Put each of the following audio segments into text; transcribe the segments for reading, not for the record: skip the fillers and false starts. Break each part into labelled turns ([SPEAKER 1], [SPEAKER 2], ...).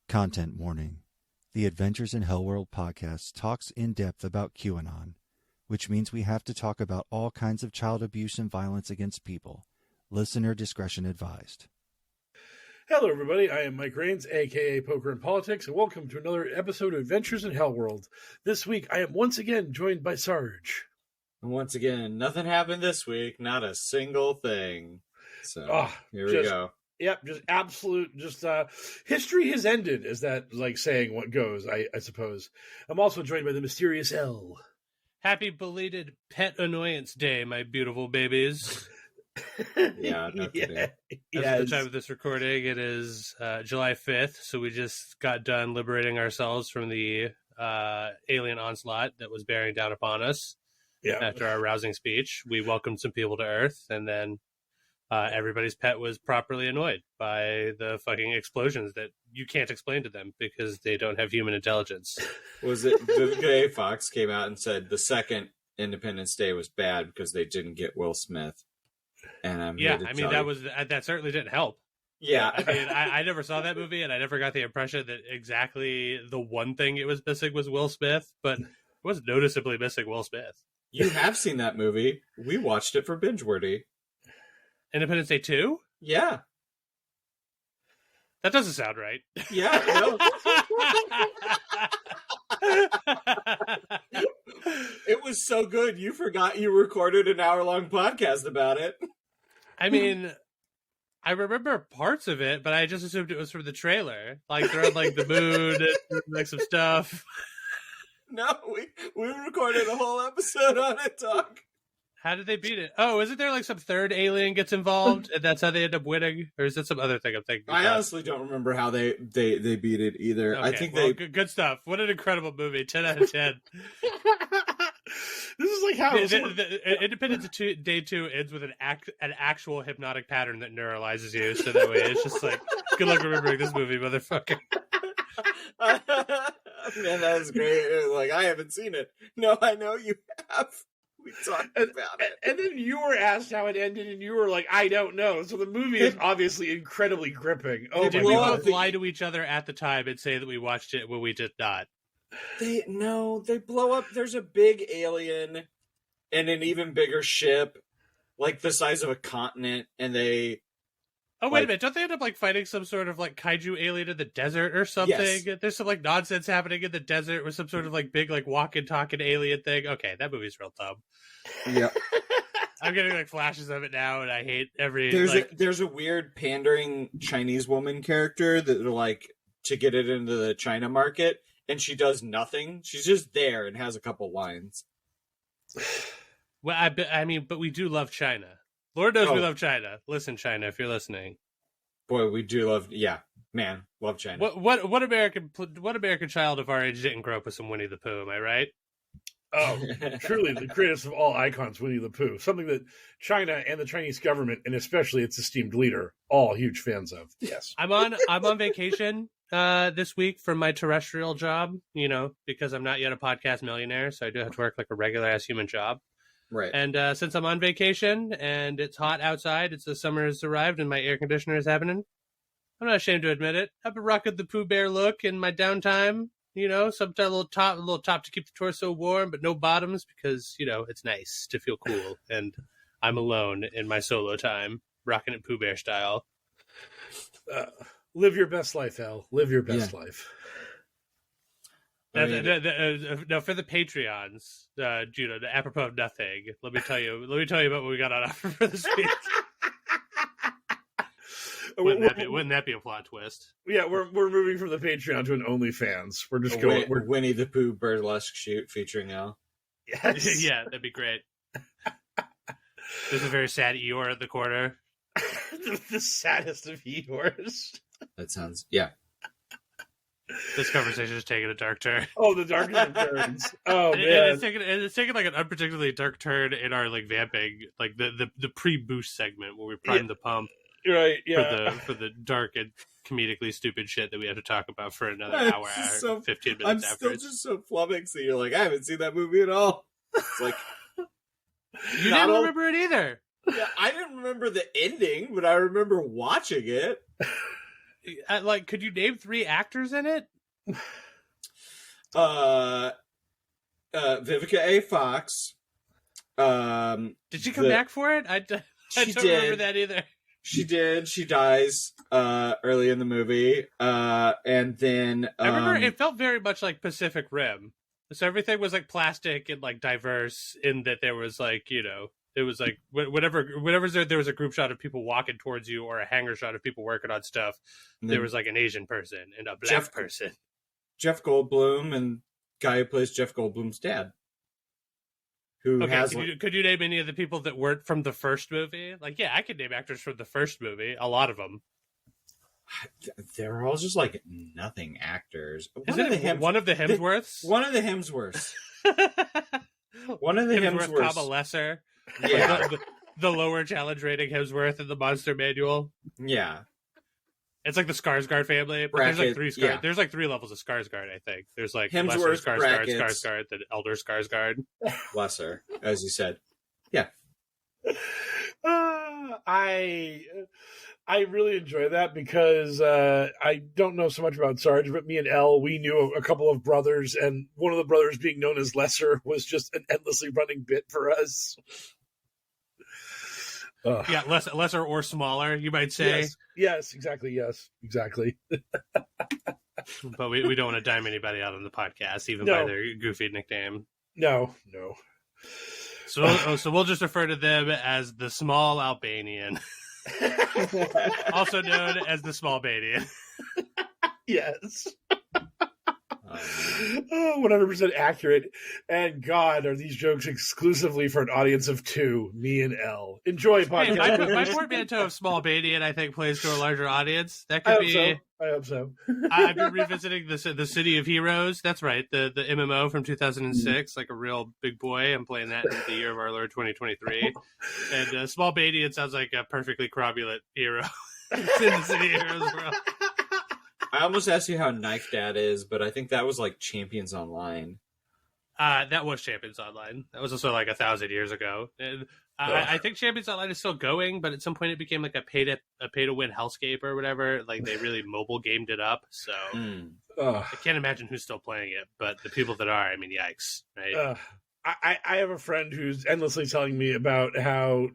[SPEAKER 1] Content warning. The Adventures in HellwQrld podcast talks in depth about QAnon, which means we have to talk about all kinds of child abuse and violence against people. Listener discretion advised.
[SPEAKER 2] Hello, everybody. I am Mike Rains, a.k.a. Poker and Politics, and welcome to another episode of Adventures in HellwQrld. This week, I am once again joined by Sarge.
[SPEAKER 3] And once again, nothing happened this week. Not a single thing. So, here we go.
[SPEAKER 2] Yep, just absolute, history has ended, as that, saying what goes, I suppose. I'm also joined by the mysterious L.
[SPEAKER 4] Happy belated Pet Annoyance Day, my beautiful babies.
[SPEAKER 3] Yeah, not today.
[SPEAKER 4] At the time of this recording, it is July 5th, so we just got done liberating ourselves from the alien onslaught that was bearing down upon us.
[SPEAKER 2] Yeah.
[SPEAKER 4] After our rousing speech, we welcomed some people to Earth, and then everybody's pet was properly annoyed by the fucking explosions that you can't explain to them because they don't have human intelligence.
[SPEAKER 3] Was it the day Fox came out and said the second Independence Day was bad because they didn't get Will Smith? And that certainly didn't help. Yeah.
[SPEAKER 4] I mean, I never saw that movie, and I never got the impression that exactly the one thing it was missing was Will Smith, but it was noticeably missing Will Smith.
[SPEAKER 3] You have seen that movie. We watched it for binge-worthy.
[SPEAKER 4] Independence Day 2?
[SPEAKER 3] Yeah.
[SPEAKER 4] That doesn't sound right.
[SPEAKER 3] Yeah, no. It was so good, you forgot you recorded an hour-long podcast about it.
[SPEAKER 4] I mean, I remember parts of it, but I just assumed it was from the trailer. Like, they're on, the moon, and, some stuff.
[SPEAKER 3] No, we recorded a whole episode on it, Doc.
[SPEAKER 4] How did they beat it? Oh, isn't there some third alien gets involved, and that's how they end up winning? Or is that some other thing I'm thinking about?
[SPEAKER 3] I honestly don't remember how they beat it either.
[SPEAKER 4] Okay,
[SPEAKER 3] I think
[SPEAKER 4] good stuff. What an incredible movie. 10 out of 10.
[SPEAKER 2] This is how
[SPEAKER 4] the Independence Day 2 ends with an actual hypnotic pattern that neuralizes you, so that way it's just good luck remembering this movie, motherfucker.
[SPEAKER 3] Man, that was great. I haven't seen it. No, I know you have. We talked about it.
[SPEAKER 2] And then you were asked how it ended, and you were like, I don't know. So the movie is obviously incredibly gripping. Oh,
[SPEAKER 4] did we both lie to each other at the time and say that we watched it when we did not?
[SPEAKER 3] They blow up. There's a big alien and an even bigger ship, the size of a continent, and they...
[SPEAKER 4] Oh, wait a minute. Don't they end up, fighting some sort of, kaiju alien in the desert or something? Yes. There's some, nonsense happening in the desert with some sort of, big, walking, talking alien thing. Okay, that movie's real dumb.
[SPEAKER 3] Yeah.
[SPEAKER 4] I'm getting, flashes of it now, and I hate every...
[SPEAKER 3] There's a weird pandering Chinese woman character that, to get it into the China market, and she does nothing. She's just there and has a couple lines.
[SPEAKER 4] Well, but we do love China. Lord knows we love China. Listen, China, if you're listening.
[SPEAKER 3] Boy, we do love... Yeah, man, love China.
[SPEAKER 4] What American child of our age didn't grow up with some Winnie the Pooh, am I right?
[SPEAKER 2] Oh, truly the greatest of all icons, Winnie the Pooh. Something that China and the Chinese government, and especially its esteemed leader, all huge fans of. Yes.
[SPEAKER 4] I'm on vacation this week from my terrestrial job, because I'm not yet a podcast millionaire, so I do have to work like a regular-ass human job.
[SPEAKER 3] Right.
[SPEAKER 4] And since I'm on vacation and it's hot outside, the summer has arrived and my air conditioner is happening, I'm not ashamed to admit it. I've been rocking the Pooh Bear look in my downtime, sometimes a little top to keep the torso warm, but no bottoms because, it's nice to feel cool. And I'm alone in my solo time, rocking it Pooh Bear style.
[SPEAKER 2] Live your best life, Al. Live your best life.
[SPEAKER 4] Now, for the Patreons, apropos of nothing, let me tell you about what we got on offer for this week. Wouldn't that be a plot twist?
[SPEAKER 2] Yeah, we're moving from the Patreon to an OnlyFans. We're just going. We're
[SPEAKER 3] Winnie the Pooh burlesque shoot featuring Al.
[SPEAKER 2] Yes.
[SPEAKER 4] Yeah, that'd be great. There's a very sad Eeyore at the corner.
[SPEAKER 2] The saddest of Eeyores.
[SPEAKER 3] That sounds
[SPEAKER 4] This conversation is taking a dark turn.
[SPEAKER 2] Oh, the dark turns. Oh, man.
[SPEAKER 4] It's taking an unpredictably dark turn in our vamping, the pre-boost segment where we prime the pump.
[SPEAKER 2] Right, yeah.
[SPEAKER 4] For the dark and comedically stupid shit that we have to talk about for another hour, 15 minutes
[SPEAKER 3] I'm
[SPEAKER 4] after.
[SPEAKER 3] still just so flummoxed that you're I haven't seen that movie at all. It's
[SPEAKER 4] you didn't remember it either.
[SPEAKER 3] Yeah, I didn't remember the ending, but I remember watching it.
[SPEAKER 4] could you name 3 actors in it?
[SPEAKER 3] Vivica A. Fox.
[SPEAKER 4] Did she come back for it? I don't remember that either.
[SPEAKER 3] She did. She dies early in the movie. And then...
[SPEAKER 4] I remember it felt very much like Pacific Rim. So everything was like plastic and like diverse in that there was like, it was like whenever there was a group shot of people walking towards you or a hanger shot of people working on stuff, there was like an Asian person and a black person. Jeff
[SPEAKER 3] Goldblum and guy who plays Jeff Goldblum's dad.
[SPEAKER 4] Could you name any of the people that weren't from the first movie? Like, yeah, I could name actors from the first movie. A lot of them.
[SPEAKER 3] They're all just like nothing actors.
[SPEAKER 4] One of the Hemsworths?
[SPEAKER 3] One of the Hemsworths. One of the Hemsworths.
[SPEAKER 4] Comma lesser.
[SPEAKER 3] Yeah.
[SPEAKER 4] The lower challenge rating Hemsworth in the Monster Manual.
[SPEAKER 3] Yeah.
[SPEAKER 4] It's like the Skarsgård family, but there's like 3 There's like 3 levels of Skarsgård, I think. There's like
[SPEAKER 3] Hemsworth,
[SPEAKER 4] lesser Skarsgård, the elder Skarsgård.
[SPEAKER 3] Lesser, as you said. Yeah.
[SPEAKER 2] I really enjoy that because I don't know so much about Sarge, but me and Elle, we knew a couple of brothers, and one of the brothers being known as Lesser was just an endlessly running bit for us.
[SPEAKER 4] Yeah, lesser or smaller, you might say.
[SPEAKER 2] Yes, exactly. Yes, exactly.
[SPEAKER 4] But we don't want to dime anybody out on the podcast, even by their goofy nickname.
[SPEAKER 2] No.
[SPEAKER 4] So we'll just refer to them as the Small Albanian. Also known as the Small Banian.
[SPEAKER 2] Yes. 100% accurate. And God, are these jokes exclusively for an audience of 2, me and Elle. Enjoy podcast.
[SPEAKER 4] Hey, my portmanteau of Small Banian, I think, plays to a larger audience. That could be.
[SPEAKER 2] I hope so.
[SPEAKER 4] I've been revisiting the City of Heroes. That's right, the MMO from 2006, like a real big boy. I'm playing that in the year of our Lord 2023. And Small Banian sounds like a perfectly cromulent hero in the City of Heroes world.
[SPEAKER 3] I almost asked you how Knife Dad is, but I think that was like Champions Online.
[SPEAKER 4] That was Champions Online. That was also like 1,000 years ago. And I think Champions Online is still going, but at some point it became like a pay to win hellscape or whatever. Like they really mobile gamed it up. So I can't imagine who's still playing it, but the people that are, I mean, yikes, right?
[SPEAKER 2] I have a friend who's endlessly telling me about how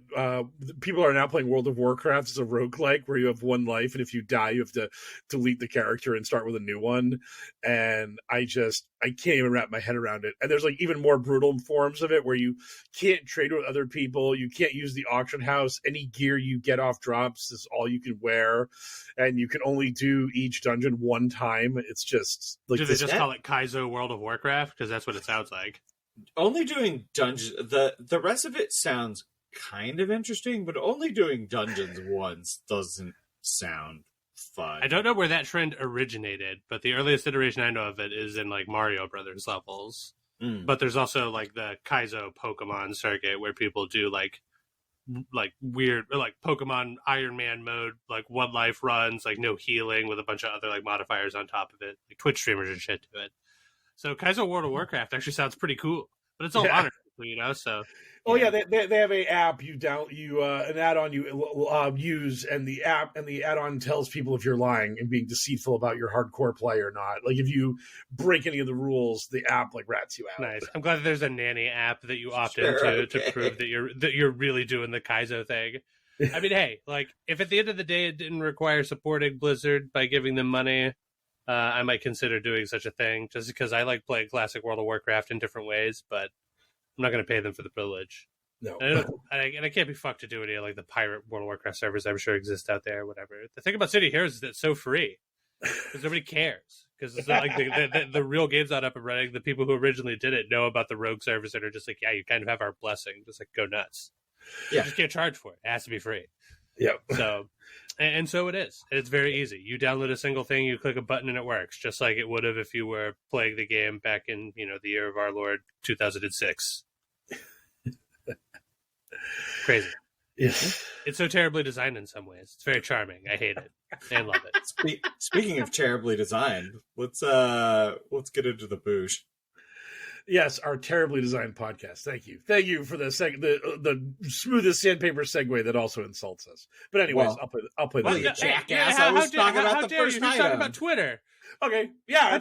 [SPEAKER 2] people are now playing World of Warcraft as a roguelike where you have one life, and if you die, you have to delete the character and start with a new one. And I can't even wrap my head around it. And there's like even more brutal forms of it where you can't trade with other people. You can't use the auction house. Any gear you get off drops is all you can wear. And you can only do each dungeon one time. It's just like...
[SPEAKER 4] Do they just call it Kaizo World of Warcraft? Because that's what it sounds like.
[SPEAKER 3] Only doing dungeons, the rest of it sounds kind of interesting, but only doing dungeons once doesn't sound fun.
[SPEAKER 4] I don't know where that trend originated, but the earliest iteration I know of it is in like Mario Brothers levels. But there's also like the Kaizo Pokemon circuit where people do like weird, like Pokemon Iron Man mode, like one life runs, like no healing with a bunch of other like modifiers on top of it, like Twitch streamers and shit to it. So Kaizo World of Warcraft actually sounds pretty cool, but it's all honor, So.
[SPEAKER 2] Oh yeah, they have a app an add-on you use, and the add-on tells people if you're lying and being deceitful about your hardcore play or not. Like if you break any of the rules, the app like rats you out.
[SPEAKER 4] Nice. I'm glad that there's a nanny app that you opt into to prove that you're really doing the Kaizo thing. I mean, hey, like if at the end of the day it didn't require supporting Blizzard by giving them money, I might consider doing such a thing just because I like playing classic World of Warcraft in different ways, but I'm not going to pay them for the privilege.
[SPEAKER 2] No.
[SPEAKER 4] And I can't be fucked to do any of like the pirate World of Warcraft servers I'm sure exist out there, whatever. The thing about City of Heroes is that it's so free because nobody cares. Because it's not like the real game's not up and running. The people who originally did it know about the rogue servers and are just like, yeah, you kind of have our blessing. Just like go nuts. Yeah. You just can't charge for it. It has to be free.
[SPEAKER 2] Yeah.
[SPEAKER 4] So... And so it is. It's very easy. You download a single thing, you click a button, and it works, just like it would have if you were playing the game back in, the year of our Lord 2006. Crazy.
[SPEAKER 2] Yes.
[SPEAKER 4] It's so terribly designed in some ways. It's very charming. I hate it and love it.
[SPEAKER 3] Speaking of terribly designed, let's get into the boosh.
[SPEAKER 2] Yes, our terribly designed podcast. Thank you for the smoothest sandpaper segue that also insults us. But anyways, I'll play
[SPEAKER 3] that.
[SPEAKER 2] You
[SPEAKER 3] jackass! I was talking about the first item.
[SPEAKER 4] You're talking about Twitter.
[SPEAKER 2] Okay, yeah.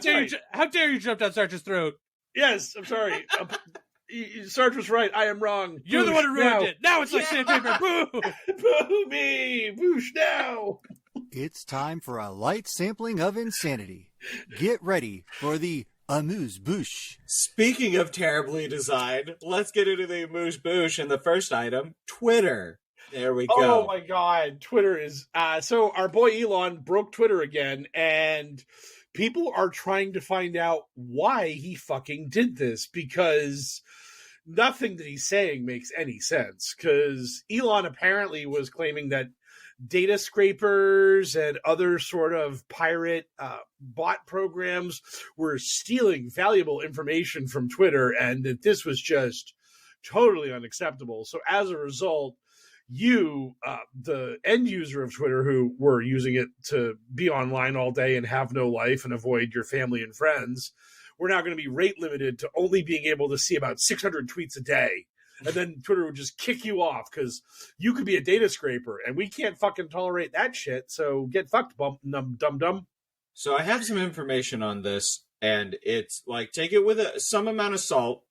[SPEAKER 4] How dare you jump down Sarge's throat?
[SPEAKER 2] Yes, I'm sorry. Sarge was right. I am wrong.
[SPEAKER 4] You're the one who ruined it. Now it's like sandpaper. Boo!
[SPEAKER 2] Boo me! Boosh now!
[SPEAKER 1] It's time for a light sampling of insanity. Get ready for the amuse-bouche.
[SPEAKER 3] Speaking of terribly designed, let's get into the amuse-bouche and the first item, Twitter. There we go.
[SPEAKER 2] Oh my god, Twitter is... so our boy Elon broke Twitter again, and people are trying to find out why he fucking did this, because nothing that he's saying makes any sense. Because Elon apparently was claiming that data scrapers and other sort of pirate bot programs were stealing valuable information from Twitter, and that this was just totally unacceptable. So as a result, you, the end user of Twitter, who were using it to be online all day and have no life and avoid your family and friends, we're now going to be rate limited to only being able to see about 600 tweets a day. And then Twitter would just kick you off because you could be a data scraper, and we can't fucking tolerate that shit. So get fucked, dum-dum.
[SPEAKER 3] So I have some information on this, and it's like, take it with some amount of salt.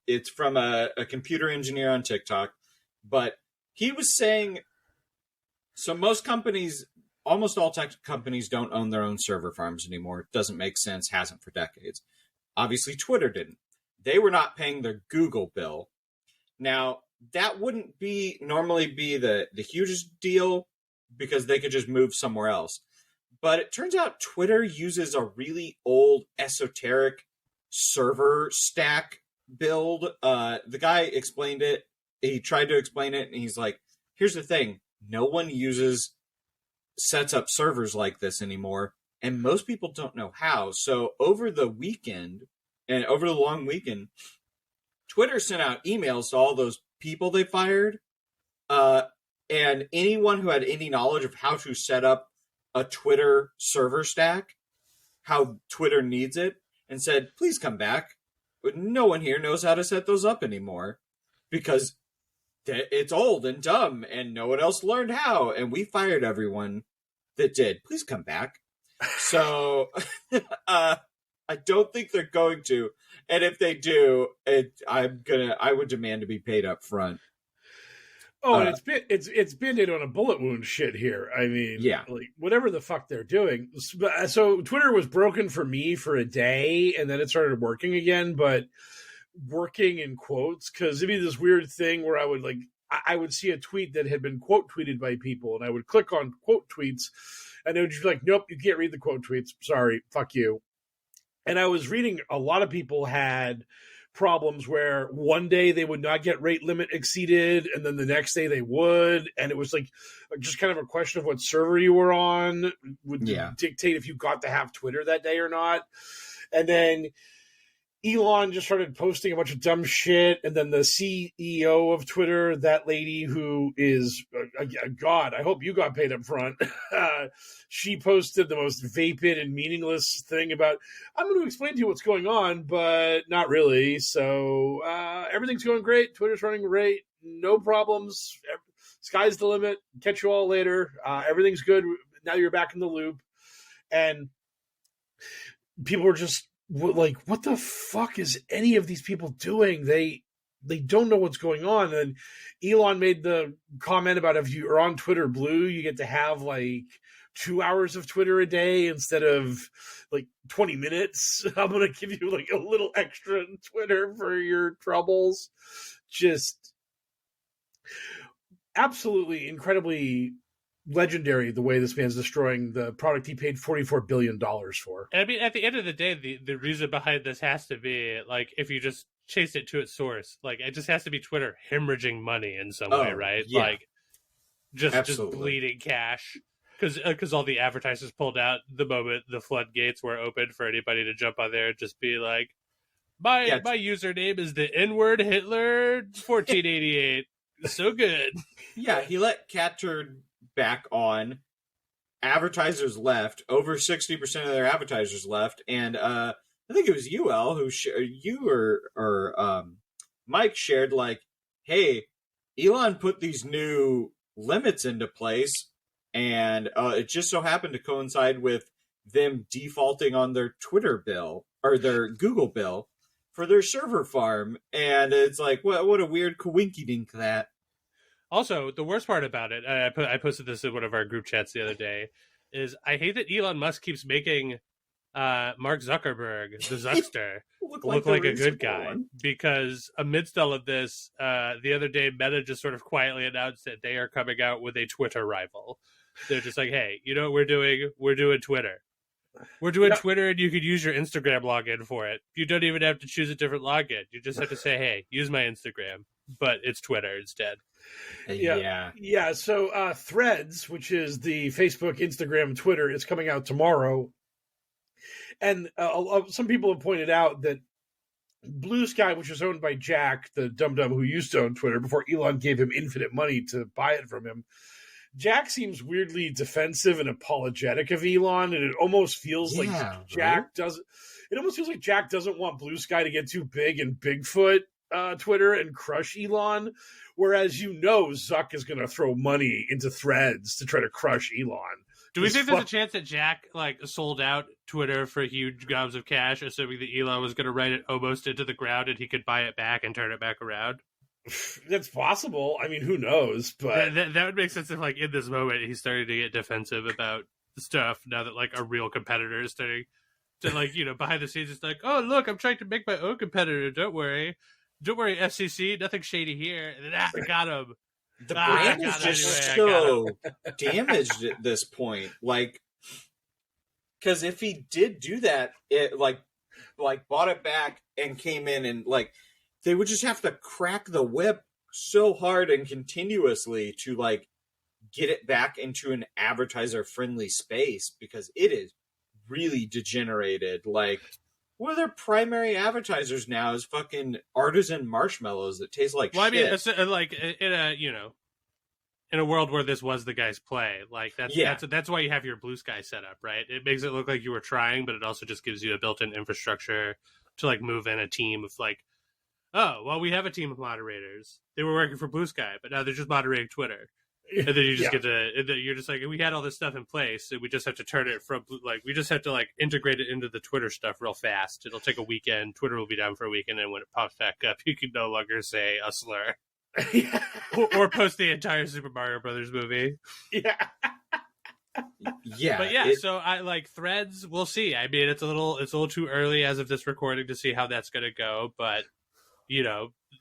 [SPEAKER 3] It's from a computer engineer on TikTok, but he was saying, so most companies, almost all tech companies don't own their own server farms anymore. It doesn't make sense, hasn't for decades. Obviously, Twitter didn't. They were not paying their Google bill. Now, that wouldn't normally be the hugest deal because they could just move somewhere else. But it turns out Twitter uses a really old esoteric server stack build. The guy explained it. He tried to explain it, and he's like, here's the thing. No one sets up servers like this anymore, and most people don't know how. So over the weekend, and over the long weekend, Twitter sent out emails to all those people they fired, and anyone who had any knowledge of how to set up a Twitter server stack, how Twitter needs it, and said, please come back. But no one here knows how to set those up anymore because it's old and dumb and no one else learned how. And we fired everyone that did. Please come back. So I don't think they're going to. And if they do, I would demand to be paid up front.
[SPEAKER 2] Oh, and it's been on a bullet wound shit here. I mean,
[SPEAKER 3] yeah,
[SPEAKER 2] like whatever the fuck they're doing. So Twitter was broken for me for a day, and then it started working again. But working in quotes, because it'd be this weird thing where I would see a tweet that had been quote tweeted by people, and I would click on quote tweets, and it would just be like, nope, you can't read the quote tweets. Sorry, fuck you. And I was reading a lot of people had problems where one day they would not get rate limit exceeded, and then the next day they would, and it was like just kind of a question of what server you were on would dictate if you got to have Twitter that day or not. And then Elon just started posting a bunch of dumb shit, and then the CEO of Twitter, that lady who is, God, I hope you got paid up front, she posted the most vapid and meaningless thing about, I'm going to explain to you what's going on, but not really. So everything's going great. Twitter's running great. No problems. Sky's the limit. Catch you all later. Everything's good. Now you're back in the loop. And people were just like, what the fuck is any of these people doing? They don't know what's going on. And Elon made the comment about if you are on Twitter Blue, you get to have like 2 hours of Twitter a day instead of like 20 minutes. I'm going to give you like a little extra in Twitter for your troubles. Just absolutely incredibly legendary the way this man's destroying the product he paid $44 billion for.
[SPEAKER 4] And I mean, at the end of the day, the reason behind this has to be, like, if you just chase it to its source, like, it just has to be Twitter hemorrhaging money in some way, right?
[SPEAKER 3] Yeah.
[SPEAKER 4] Like, just bleeding cash. Because all the advertisers pulled out the moment the floodgates were open for anybody to jump on there and just be like, my username is the N-word Hitler 1488. So good.
[SPEAKER 3] Yeah, he let Cat Turd back on. Advertisers left. Over 60% of their advertisers left. And I think it was you, El, who you or Mike shared like, hey, Elon put these new limits into place, and it just so happened to coincide with them defaulting on their Twitter bill or their Google bill for their server farm, and it's like, what a weird coinky-dink that.
[SPEAKER 4] Also, the worst part about it, I posted this in one of our group chats the other day, is I hate that Elon Musk keeps making Mark Zuckerberg, the Zuckster, look like a good guy. One. Because amidst all of this, the other day, Meta just sort of quietly announced that they are coming out with a Twitter rival. They're just like, hey, you know what we're doing? We're doing Twitter. We're doing Twitter, and you could use your Instagram login for it. You don't even have to choose a different login. You just have to say, hey, use my Instagram. But it's Twitter instead.
[SPEAKER 2] Yeah. So Threads, which is the Facebook, Instagram, Twitter, is coming out tomorrow. And some people have pointed out that Blue Sky, which was owned by Jack, the dum-dum who used to own Twitter before Elon gave him infinite money to buy it from him, Jack seems weirdly defensive and apologetic of Elon, and it almost feels like Jack doesn't. It almost feels like Jack doesn't want Blue Sky to get too big and Bigfoot Twitter and crush Elon, whereas Zuck is going to throw money into Threads to try to crush Elon.
[SPEAKER 4] Do we think there's a chance that Jack sold out Twitter for huge gobs of cash, assuming that Elon was going to write it almost into the ground and he could buy it back and turn it back around?
[SPEAKER 2] That's possible. I mean, who knows? But
[SPEAKER 4] that would make sense if, in this moment, he's starting to get defensive about stuff now that, a real competitor is starting to, behind the scenes, it's like, oh, look, I'm trying to make my own competitor. Don't worry. Don't worry, FCC. Nothing shady here. And then I got him.
[SPEAKER 3] The brand is just so damaged at this point. Because if he did do that, it bought it back and came in and they would just have to crack the whip so hard and continuously to get it back into an advertiser friendly space, because it is really degenerated. One of their primary advertisers now is fucking artisan marshmallows that taste like shit.
[SPEAKER 4] I mean, in a world where this was the guy's play, that's why you have your Blue Sky set up, right? It makes it look like you were trying, but it also just gives you a built-in infrastructure to move in a team of oh, well, we have a team of moderators. They were working for Blue Sky, but now they're just moderating Twitter. And then you just get to, you're just we had all this stuff in place, and we just have to turn it from, we just have to, integrate it into the Twitter stuff real fast. It'll take a weekend. Twitter will be down for a weekend, and when it pops back up, you can no longer say a slur. or post the entire Super Mario Brothers movie.
[SPEAKER 2] Yeah.
[SPEAKER 3] Yeah.
[SPEAKER 4] But so I Threads, we'll see. I mean, it's a little too early as of this recording to see how that's going to go, but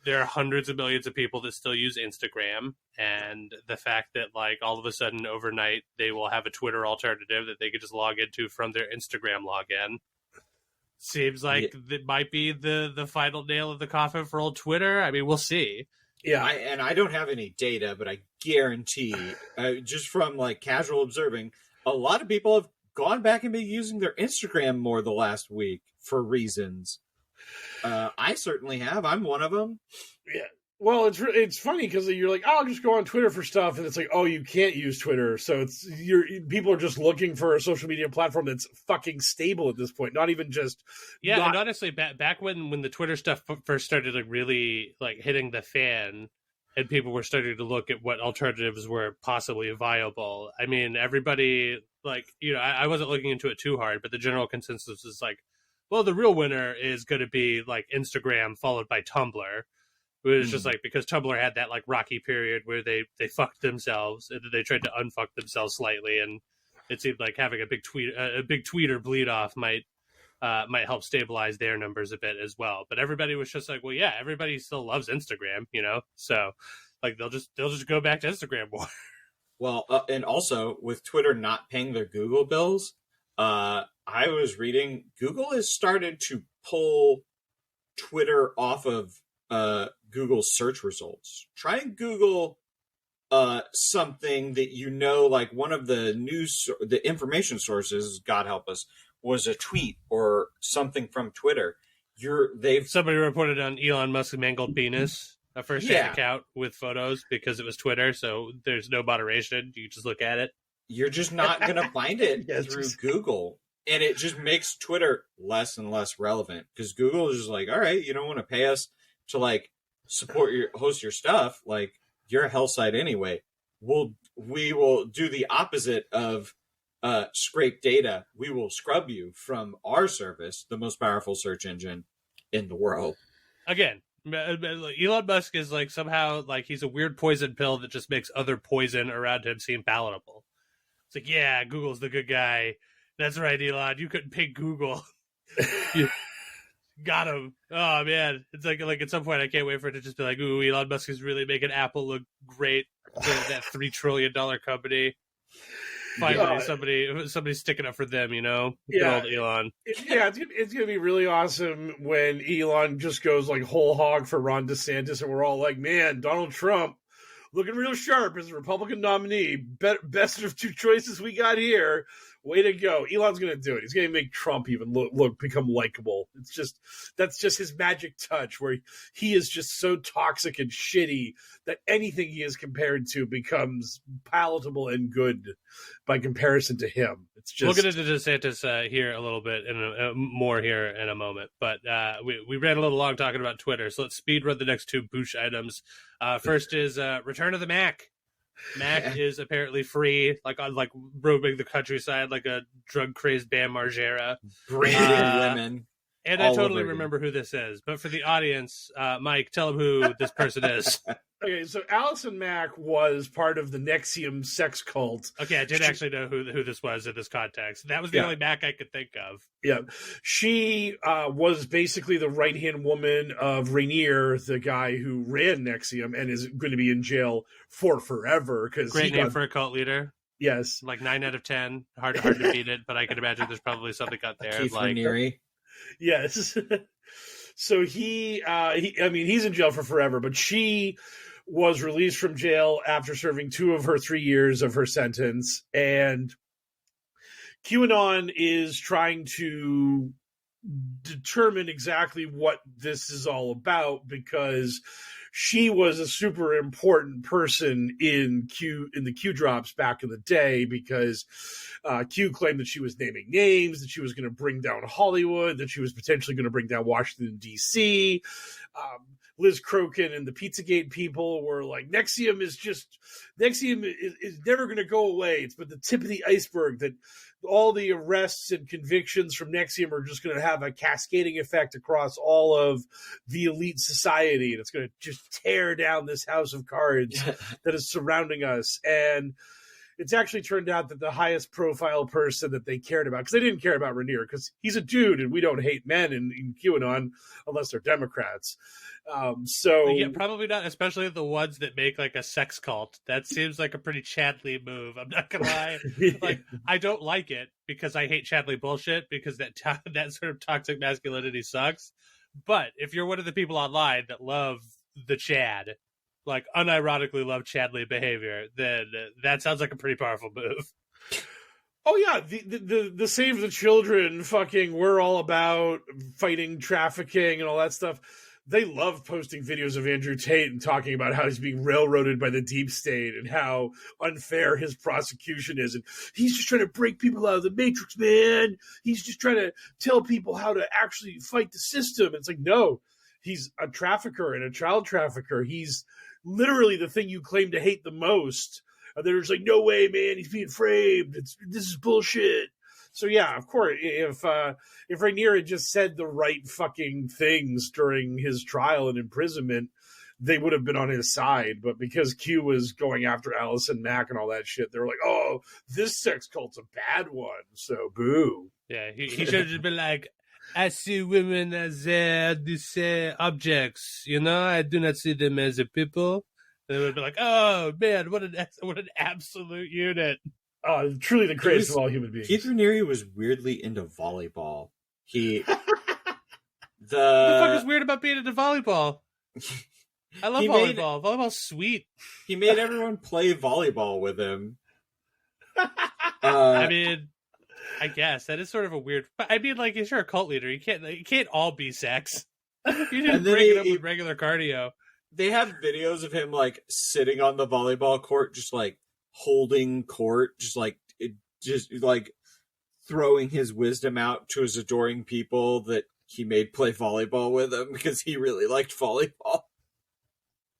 [SPEAKER 4] there are hundreds of millions of people that still use Instagram, and the fact that all of a sudden overnight they will have a Twitter alternative that they could just log into from their Instagram login seems like that might be the final nail of the coffin for old Twitter. I mean, we'll see.
[SPEAKER 3] Yeah, I don't have any data, but I guarantee, just from casual observing, a lot of people have gone back and been using their Instagram more the last week for reasons. I certainly have. I'm one of them.
[SPEAKER 2] Yeah. Well, it's funny because you're like, oh, I'll just go on Twitter for stuff, and it's oh, you can't use Twitter, so people are just looking for a social media platform that's fucking stable at this point, not even just.
[SPEAKER 4] Yeah, and honestly, back when the Twitter stuff first started really hitting the fan, and people were starting to look at what alternatives were possibly viable. I mean, everybody I wasn't looking into it too hard, but the general consensus is well, the real winner is going to be Instagram followed by Tumblr. It was just because Tumblr had that rocky period where they fucked themselves and then they tried to unfuck themselves slightly, and it seemed like having a big tweeter bleed off might help stabilize their numbers a bit as well. But everybody was just well, yeah, everybody still loves Instagram, so they'll just go back to Instagram more.
[SPEAKER 3] Well, and also with Twitter not paying their Google bills, I was reading Google has started to pull Twitter off of Google search results. Try and Google something that one of the information sources, God help us, was a tweet or something from Twitter.
[SPEAKER 4] Somebody reported on Elon Musk's mangled penis, a first-hand account with photos because it was Twitter, so there's no moderation. You just look at it.
[SPEAKER 3] You're just not going to find it through Google. And it just makes Twitter less and less relevant because Google is just like, all right, you don't want to pay us to like support your host your stuff. Like you're a hell site anyway. We will do the opposite of scrape data. We will scrub you from our service, the most powerful search engine in the world.
[SPEAKER 4] Again, Elon Musk is like somehow like he's a weird poison pill that just makes other poison around him seem palatable. It's like, yeah, Google's the good guy. That's right, Elon. You couldn't pay Google. You got him. Oh man, it's like at some point I can't wait for it to just be like, ooh, Elon Musk is really making Apple look great. That $3 trillion company. Finally, somebody's sticking up for them, you know? Good old Elon.
[SPEAKER 2] It's gonna be really awesome when Elon just goes like whole hog for Ron DeSantis, and we're all like, man, Donald Trump looking real sharp as a Republican nominee. Best of two choices we got here. Way to go. Elon's going to do it. He's going to make Trump even become likable. That's just his magic touch where he is just so toxic and shitty that anything he is compared to becomes palatable and good by comparison to him. It's just...
[SPEAKER 4] We'll get into DeSantis here a little bit more here in a moment, but we ran a little long talking about Twitter, so let's speed run the next two Boosh items. First is Return of the Mac. Mac is apparently free, like roaming the countryside like a drug-crazy Bam Margera.
[SPEAKER 3] Branding women.
[SPEAKER 4] And I totally remember who this is. But for the audience, Mike, tell them who this person is.
[SPEAKER 2] Okay, so Allison Mack was part of the NXIVM sex cult.
[SPEAKER 4] Okay, I did actually know who this was in this context. That was the only Mac I could think of.
[SPEAKER 2] Yeah. She was basically the right-hand woman of Rainier, the guy who ran NXIVM and is going to be in jail for forever.
[SPEAKER 4] Great name for a cult leader.
[SPEAKER 2] Yes.
[SPEAKER 4] Like 9 out of 10. Hard to beat it, but I can imagine there's probably something out there.
[SPEAKER 3] Keith Raniere.
[SPEAKER 2] Yes. So he's in jail for forever, but she was released from jail after serving 2 of her 3 years of her sentence. And QAnon is trying to determine exactly what this is all about because she was a super important person in the Q drops back in the day because Q claimed that she was naming names, that she was going to bring down Hollywood, that she was potentially going to bring down Washington, D.C. Liz Crokin and the Pizzagate people were like, NXIVM is never going to go away. It's but the tip of the iceberg that all the arrests and convictions from NXIVM are just going to have a cascading effect across all of the elite society. And it's going to just tear down this house of cards that is surrounding us. And it's actually turned out that the highest profile person that they cared about, because they didn't care about Rainier, because he's a dude and we don't hate men in QAnon unless they're Democrats.
[SPEAKER 4] Yeah, probably not, especially the ones that make like a sex cult. That seems like a pretty Chadley move. I'm not gonna lie. Like, I don't like it because I hate Chadley bullshit because that sort of toxic masculinity sucks. But if you're one of the people online that love the Chad, like unironically love Chadley behavior, then that sounds like a pretty powerful move.
[SPEAKER 2] Oh yeah, the Save the Children fucking we're all about fighting trafficking and all that stuff. They love posting videos of Andrew Tate and talking about how he's being railroaded by the deep state and how unfair his prosecution is. And he's just trying to break people out of the matrix, man. He's just trying to tell people how to actually fight the system. It's like, no, he's a trafficker and a child trafficker. He's literally the thing you claim to hate the most. And they're just like, no way, man, he's being framed. This is bullshit. So yeah, of course, if Rainier had just said the right fucking things during his trial and imprisonment, they would have been on his side. But because Q was going after Allison Mack and all that shit, they were like, oh, this sex cult's a bad one. So boo.
[SPEAKER 4] Yeah, he should have just been like, I see women as objects, you know? I do not see them as a people. And they would be like, oh, man, what an absolute unit.
[SPEAKER 2] Truly the greatest of all human beings.
[SPEAKER 3] Keith Raniere was weirdly into volleyball.
[SPEAKER 4] What the fuck is weird about being into volleyball? I love volleyball. Volleyball's sweet.
[SPEAKER 3] He made everyone play volleyball with him.
[SPEAKER 4] I mean, I guess that is sort of a weird. I mean, like, if you're a cult leader, you can't all be sex. You didn't break it up with regular cardio.
[SPEAKER 3] They have videos of him like sitting on the volleyball court, just like holding court, just like throwing his wisdom out to his adoring people that he made play volleyball with him because he really liked volleyball.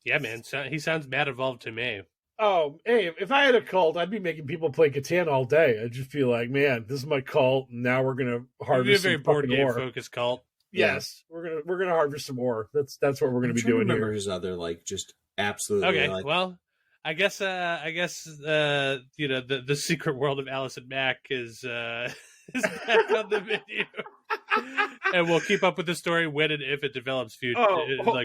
[SPEAKER 4] Yeah, man. So, he sounds mad involved to me.
[SPEAKER 2] Oh, hey, if I had a cult, I'd be making people play Catan all day. I'd just be like, man, this is my cult, and now we're gonna harvest.
[SPEAKER 4] It'd be a very
[SPEAKER 2] some
[SPEAKER 4] board
[SPEAKER 2] fucking
[SPEAKER 4] game
[SPEAKER 2] ore.
[SPEAKER 4] focused cult.
[SPEAKER 2] Yes, we're gonna harvest some more. That's what we're gonna be doing
[SPEAKER 3] remember
[SPEAKER 2] here.
[SPEAKER 3] his other like just absolutely
[SPEAKER 4] Okay,
[SPEAKER 3] like,
[SPEAKER 4] well, I guess you know, the secret world of Allison Mack is back on the menu, and we'll keep up with the story when and if it develops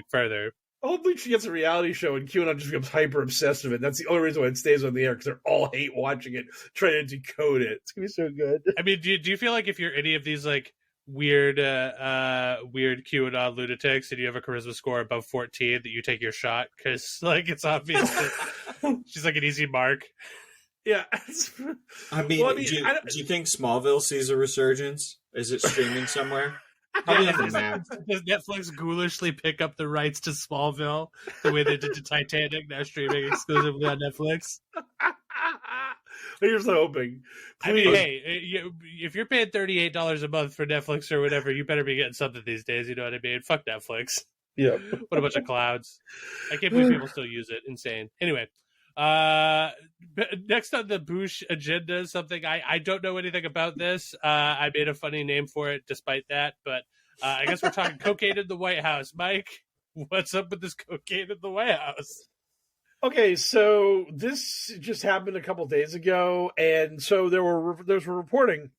[SPEAKER 4] further.
[SPEAKER 2] Hopefully she gets a reality show and QAnon just becomes hyper obsessed with it. That's the only reason why it stays on the air, because they're all hate watching it, trying to decode it. It's gonna be so good.
[SPEAKER 4] I mean, do you feel like if you're any of these like weird QAnon lunatics and you have a charisma score above 14 that you take your shot, because like it's obvious that she's like an easy mark.
[SPEAKER 2] Yeah.
[SPEAKER 3] I mean,
[SPEAKER 2] Well,
[SPEAKER 3] do you think Smallville sees a resurgence? Is it streaming somewhere? Probably on the map.
[SPEAKER 4] Does Netflix ghoulishly pick up the rights to Smallville the way they did to Titanic, now streaming exclusively on Netflix?
[SPEAKER 2] Here's the hoping.
[SPEAKER 4] I mean, hey, if you're paying $38 a month for Netflix or whatever, you better be getting something these days. You know what I mean? Fuck Netflix.
[SPEAKER 2] Yeah.
[SPEAKER 4] What a bunch of clouds. I can't believe people still use it. Insane. Anyway, next on the Bush agenda is something I don't know anything about this. I made a funny name for it despite that, but I guess we're talking cocaine in the White House. Mike, what's up with this cocaine in the White House?
[SPEAKER 2] Okay, so this just happened a couple days ago, and so there was reporting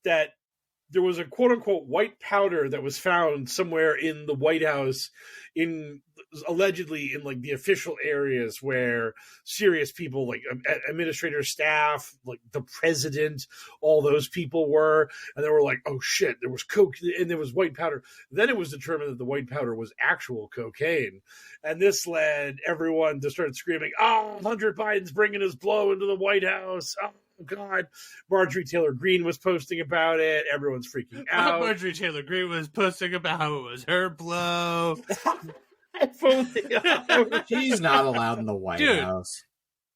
[SPEAKER 2] that there was a quote-unquote white powder that was found somewhere in the White House, allegedly in like the official areas where serious people like administrator staff, like the president, all those people were, and they were like, oh shit, there was coke and there was white powder. Then it was determined that the white powder was actual cocaine, and this led everyone to start screaming, oh, Hunter Biden's bringing his blow into the White House. Oh God, Marjorie Taylor Greene was posting about it. Everyone's freaking out.
[SPEAKER 4] Marjorie Taylor Greene was posting about how it was her blow.
[SPEAKER 3] He's not allowed in the White House.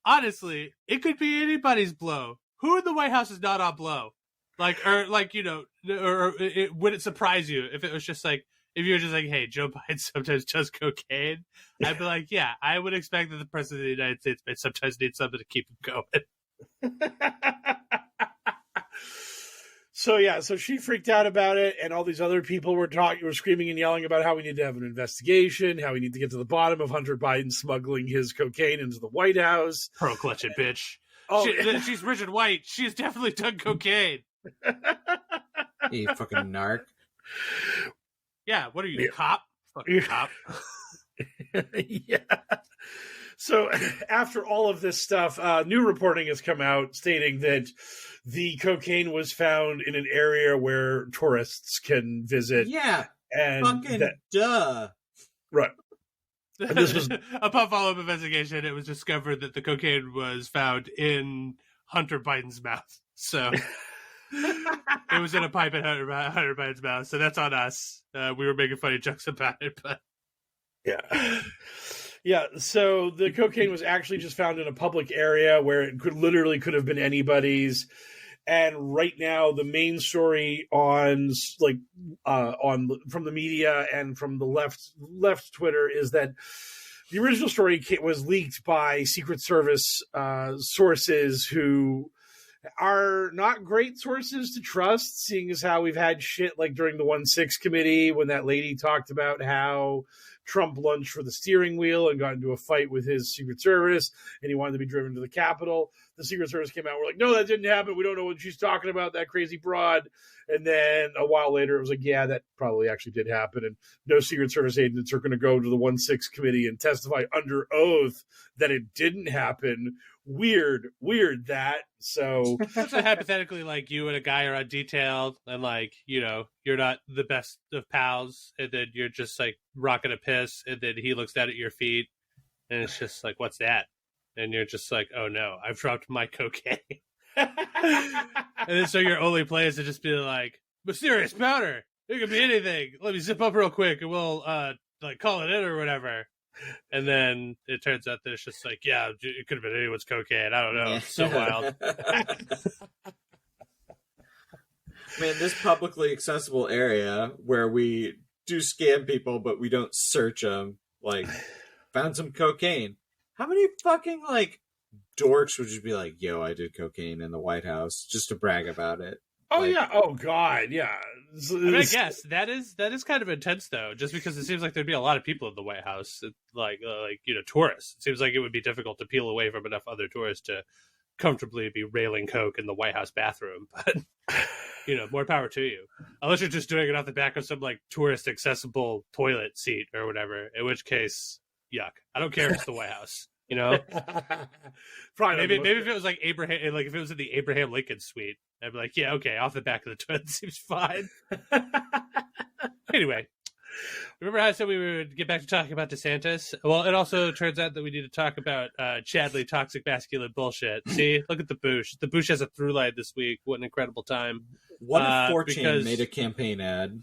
[SPEAKER 4] Honestly, it could be anybody's blow. Who in the White House is not on blow? Like, or like, you know, would it surprise you if it was just like, if you were just like, hey, Joe Biden sometimes does cocaine? I'd be like, yeah, I would expect that the president of the United States may sometimes need something to keep him going.
[SPEAKER 2] So she freaked out about it, and all these other people were screaming and yelling about how we need to have an investigation, how we need to get to the bottom of Hunter Biden smuggling his cocaine into the White House.
[SPEAKER 4] Pearl clutching bitch.
[SPEAKER 2] Oh,
[SPEAKER 4] she's rich and white. She's definitely done cocaine.
[SPEAKER 3] You fucking narc.
[SPEAKER 4] Yeah, what are you, a cop? Fucking cop.
[SPEAKER 2] Yeah. So after all of this stuff, new reporting has come out stating that the cocaine was found in an area where tourists can visit.
[SPEAKER 3] Yeah,
[SPEAKER 2] and
[SPEAKER 3] fucking duh.
[SPEAKER 2] Right. And this was
[SPEAKER 4] upon follow-up investigation, it was discovered that the cocaine was found in Hunter Biden's mouth. So it was in a pipe in Hunter Biden's mouth. So that's on us. We were making funny jokes about it, but
[SPEAKER 2] yeah. Yeah, so the cocaine was actually just found in a public area where it could have been anybody's. And right now, the main story from the media and from the left Twitter is that the original story was leaked by Secret Service sources who are not great sources to trust, seeing as how we've had shit like during the 1-6 committee when that lady talked about how Trump lunged for the steering wheel and got into a fight with his Secret Service, and he wanted to be driven to the Capitol. The Secret Service came out, we're like, no, that didn't happen. We don't know what she's talking about, that crazy broad. And then a while later, it was like, yeah, that probably actually did happen. And no Secret Service agents are going to go to the 1-6 committee and testify under oath that it didn't happen. Weird that. So
[SPEAKER 4] hypothetically, like you and a guy are on detail and like, you know, you're not the best of pals, and then you're just like rocking a piss, and then he looks down at your feet and it's just like, what's that? And you're just like, oh no, I've dropped my cocaine. And then so your only play is to just be like, mysterious powder, it could be anything, let me zip up real quick and we'll like call it in or whatever. And then it turns out that it's just like, yeah, it could have been anyone's cocaine. I don't know. It's so wild.
[SPEAKER 3] I'm in this publicly accessible area where we do scam people, but we don't search them. Like, found some cocaine. How many fucking, like, dorks would just be like, yo, I did cocaine in the White House, just to brag about it?
[SPEAKER 2] Oh,
[SPEAKER 3] like,
[SPEAKER 2] yeah. Oh, God. Yeah.
[SPEAKER 4] I mean, I guess that is kind of intense, though, just because it seems like there'd be a lot of people in the White House, like tourists. It seems like it would be difficult to peel away from enough other tourists to comfortably be railing coke in the White House bathroom. But more power to you, unless you're just doing it off the back of some like tourist accessible toilet seat or whatever. In which case, yuck. I don't care if it's the White House.
[SPEAKER 2] Probably
[SPEAKER 4] maybe if it was like Abraham, like if it was in the Abraham Lincoln suite, I'd be like, yeah, okay, off the back of the toilet seems fine. Anyway, remember how I said we would get back to talking about DeSantis? Well, it also turns out that we need to talk about Chadley toxic masculine bullshit. See, look at the Boosh. The Boosh has a through line this week. What an incredible time.
[SPEAKER 3] What if 4chan made a campaign ad?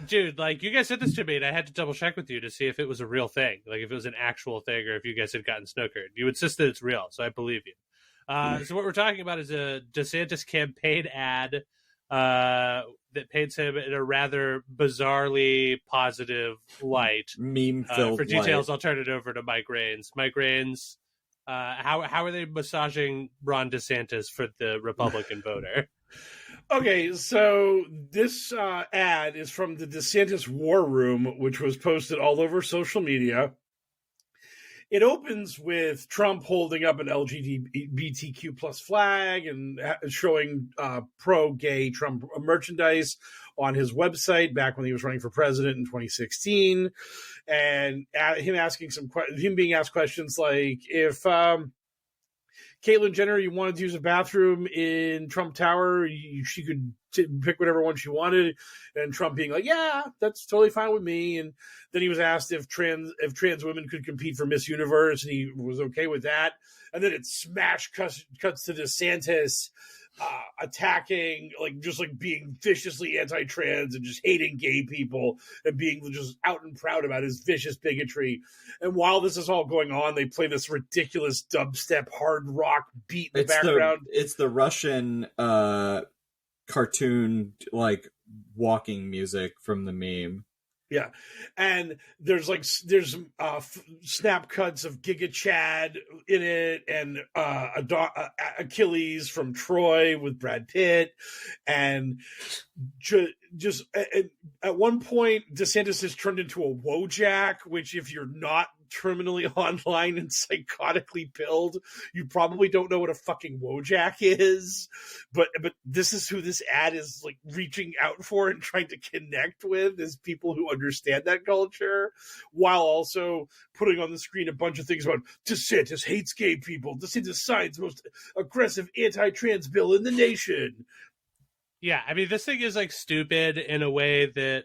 [SPEAKER 4] Dude, like, you guys said this to me, and I had to double check with you to see if it was a real thing, like if it was an actual thing, or if you guys had gotten snookered. You insist that it's real, so I believe you. So what we're talking about is a DeSantis campaign ad that paints him in a rather bizarrely positive light.
[SPEAKER 3] Meme-filled
[SPEAKER 4] For details,
[SPEAKER 3] light.
[SPEAKER 4] I'll turn it over to Mike Rains. Mike Rains, how are they massaging Ron DeSantis for the Republican voter?
[SPEAKER 2] Okay, so this ad is from the DeSantis War Room, which was posted all over social media. It opens with Trump holding up an LGBTQ plus flag and showing pro-gay Trump merchandise on his website back when he was running for president in 2016, and him being asked questions like, if Caitlyn Jenner, you wanted to use a bathroom in Trump Tower, she could pick whatever one she wanted, and Trump being like, yeah, that's totally fine with me. And then he was asked if trans women could compete for Miss Universe, and he was okay with that. And then it cuts to DeSantis attacking, just being viciously anti-trans and just hating gay people and being just out and proud about his vicious bigotry. And while this is all going on, they play this ridiculous dubstep hard rock beat in the background.
[SPEAKER 3] It's the Russian cartoon walking music from the meme.
[SPEAKER 2] Yeah, and there's snap cuts of Giga Chad in it, and Achilles from Troy with Brad Pitt, and just at one point DeSantis has turned into a Wojak, which if you're not terminally online and psychotically pilled, you probably don't know what a fucking Wojak is, but this is who this ad is reaching out for and trying to connect with, is people who understand that culture, while also putting on the screen a bunch of things about DeSantis hates gay people, DeSantis signs the most aggressive anti-trans bill in the nation.
[SPEAKER 4] Yeah, I mean, this thing is stupid in a way that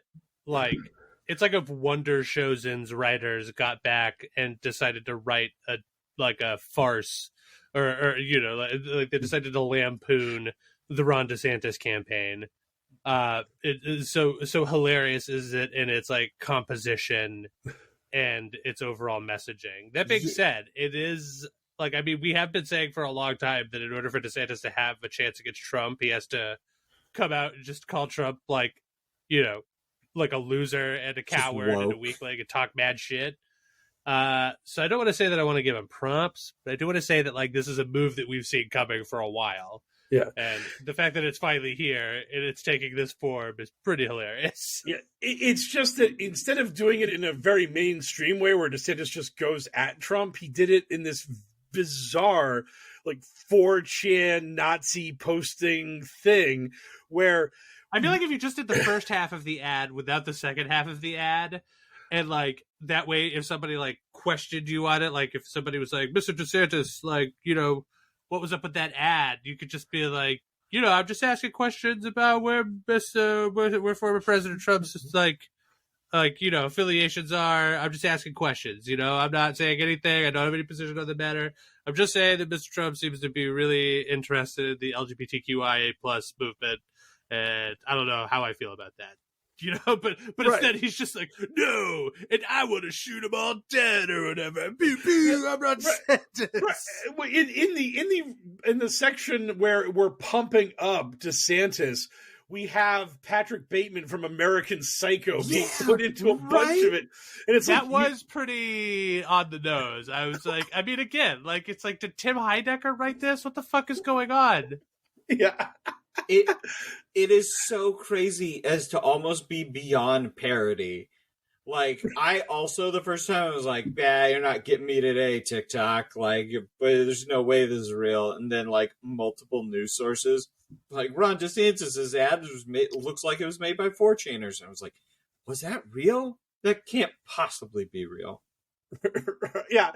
[SPEAKER 4] it's like if Wonder Chosen's writers got back and decided to write a farce, or they decided to lampoon the Ron DeSantis campaign. It is so hilarious is it in its composition and its overall messaging. That being said, it is we have been saying for a long time that in order for DeSantis to have a chance against Trump, he has to come out and just call Trump a loser and a coward and a weakling and talk mad shit. So I don't want to say that I want to give him prompts, but I do want to say that this is a move that we've seen coming for a while.
[SPEAKER 2] Yeah.
[SPEAKER 4] And the fact that it's finally here and it's taking this form is pretty hilarious.
[SPEAKER 2] Yeah. It's just that instead of doing it in a very mainstream way where DeSantis just goes at Trump, he did it in this bizarre 4chan Nazi posting thing where
[SPEAKER 4] I feel like if you just did the first half of the ad without the second half of the ad, and that way, if somebody questioned you on it, if somebody was like, Mr. DeSantis, what was up with that ad? You could just be like, I'm just asking questions about where former President Trump's affiliations are. I'm just asking questions. I'm not saying anything. I don't have any position on the matter. I'm just saying that Mr. Trump seems to be really interested in the LGBTQIA+ movement. And I don't know how I feel about that, but right. Instead he's just no, and I want to shoot them all dead or whatever. Pew, pew, I'm not DeSantis. Right.
[SPEAKER 2] In the section where we're pumping up DeSantis, we have Patrick Bateman from American Psycho being put into a bunch of it. And it's
[SPEAKER 4] that was pretty on the nose. I was like, I mean, again, like, it's like, did Tim Heidecker write this? What the fuck is going on?
[SPEAKER 2] Yeah.
[SPEAKER 3] It is so crazy as to almost be beyond parody. Like, I also, the first time, I was like, yeah, you're not getting me today, TikTok. Like, but there's no way this is real. And then, like, multiple news sources, like, Ron DeSantis' ad was made, looks like it was made by 4chaners. And I was like, was that real? That can't possibly be real.
[SPEAKER 2] Yeah.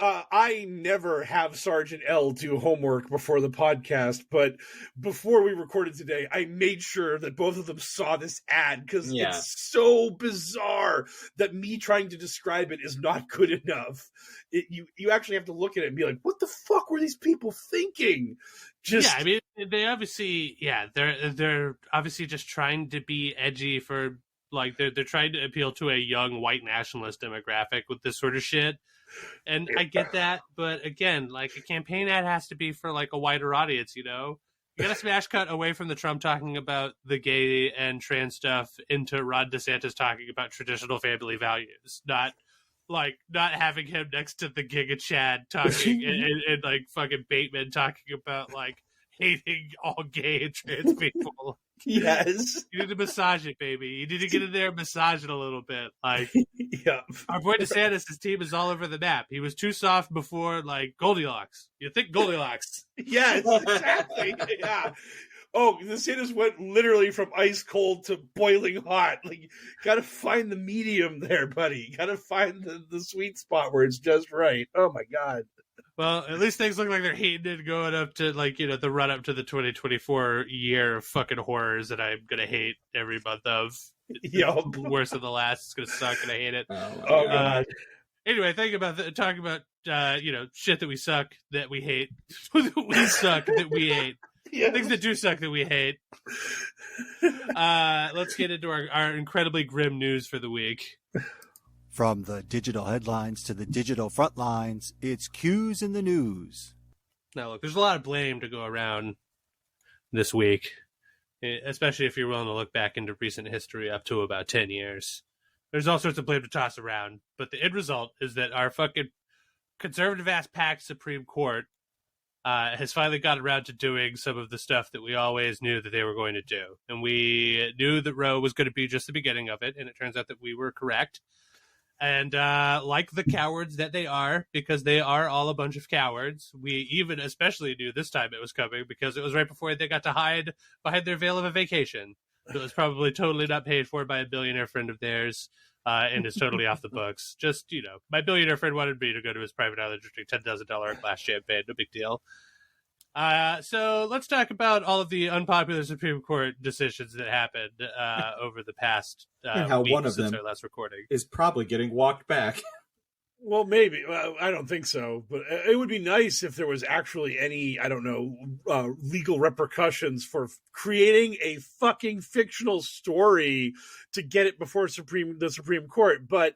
[SPEAKER 2] I never have Sergeant L do homework before the podcast, but before we recorded today, I made sure that both of them saw this ad because it's so bizarre that me trying to describe it is not good enough. You actually have to look at it and be like, what the fuck were these people thinking?
[SPEAKER 4] I mean, they obviously, they're obviously just trying to be edgy for, like, they're trying to appeal to a young white nationalist demographic with this sort of shit. And I get that, but again, like, a campaign ad has to be for, like, a wider audience, you know? You gotta smash cut away from the Trump talking about the gay and trans stuff into Ron DeSantis talking about traditional family values, not having him next to the Giga Chad talking and like fucking Bateman talking about, like, hating all gay and trans people.
[SPEAKER 2] Yes.
[SPEAKER 4] You need to massage it, baby. You need to get in there and massage it a little bit. Like,
[SPEAKER 2] yeah.
[SPEAKER 4] Our boy DeSantis' team is all over the map. He was too soft before, like, Goldilocks. You think Goldilocks.
[SPEAKER 2] Yes, exactly. Yeah. Oh, DeSantis went literally from ice cold to boiling hot. Like, you gotta find the medium there, buddy. You gotta find the sweet spot where it's just right. Oh my God.
[SPEAKER 4] Well, at least things look like they're heating and going up to, like, you know, the run up to the 2024 year of fucking horrors that I'm gonna hate every month of.
[SPEAKER 2] Yep.
[SPEAKER 4] Worse than the last. It's gonna suck and I hate it.
[SPEAKER 2] Oh God.
[SPEAKER 4] Anyway, talking about you know, shit that we suck that we hate. We suck that we hate. Yes. Things that do suck that we hate. Let's get into our incredibly grim news for the week.
[SPEAKER 1] From the digital headlines to the digital front lines, it's Q's in the news.
[SPEAKER 4] Now, look, there's a lot of blame to go around this week, especially if you're willing to look back into recent history up to about 10 years. There's all sorts of blame to toss around, but the end result is that our fucking conservative-ass packed Supreme Court has finally got around to doing some of the stuff that we always knew that they were going to do. And we knew that Roe was going to be just the beginning of it, and it turns out that we were correct. And like the cowards that they are, because they are all a bunch of cowards, we even especially knew this time it was coming because it was right before they got to hide behind their veil of a vacation. It was probably totally not paid for by a billionaire friend of theirs and is totally off the books. Just, you know, my billionaire friend wanted me to go to his private island to drink $10,000 glass champagne. No big deal. So let's talk about all of the unpopular Supreme Court decisions that happened over the past
[SPEAKER 3] and how
[SPEAKER 4] week
[SPEAKER 3] one of
[SPEAKER 4] since
[SPEAKER 3] them
[SPEAKER 4] our last recording
[SPEAKER 3] is probably getting walked back.
[SPEAKER 2] Well, maybe. I don't think so. But it would be nice if there was actually any, I don't know, legal repercussions for creating a fucking fictional story to get it before the Supreme Court. But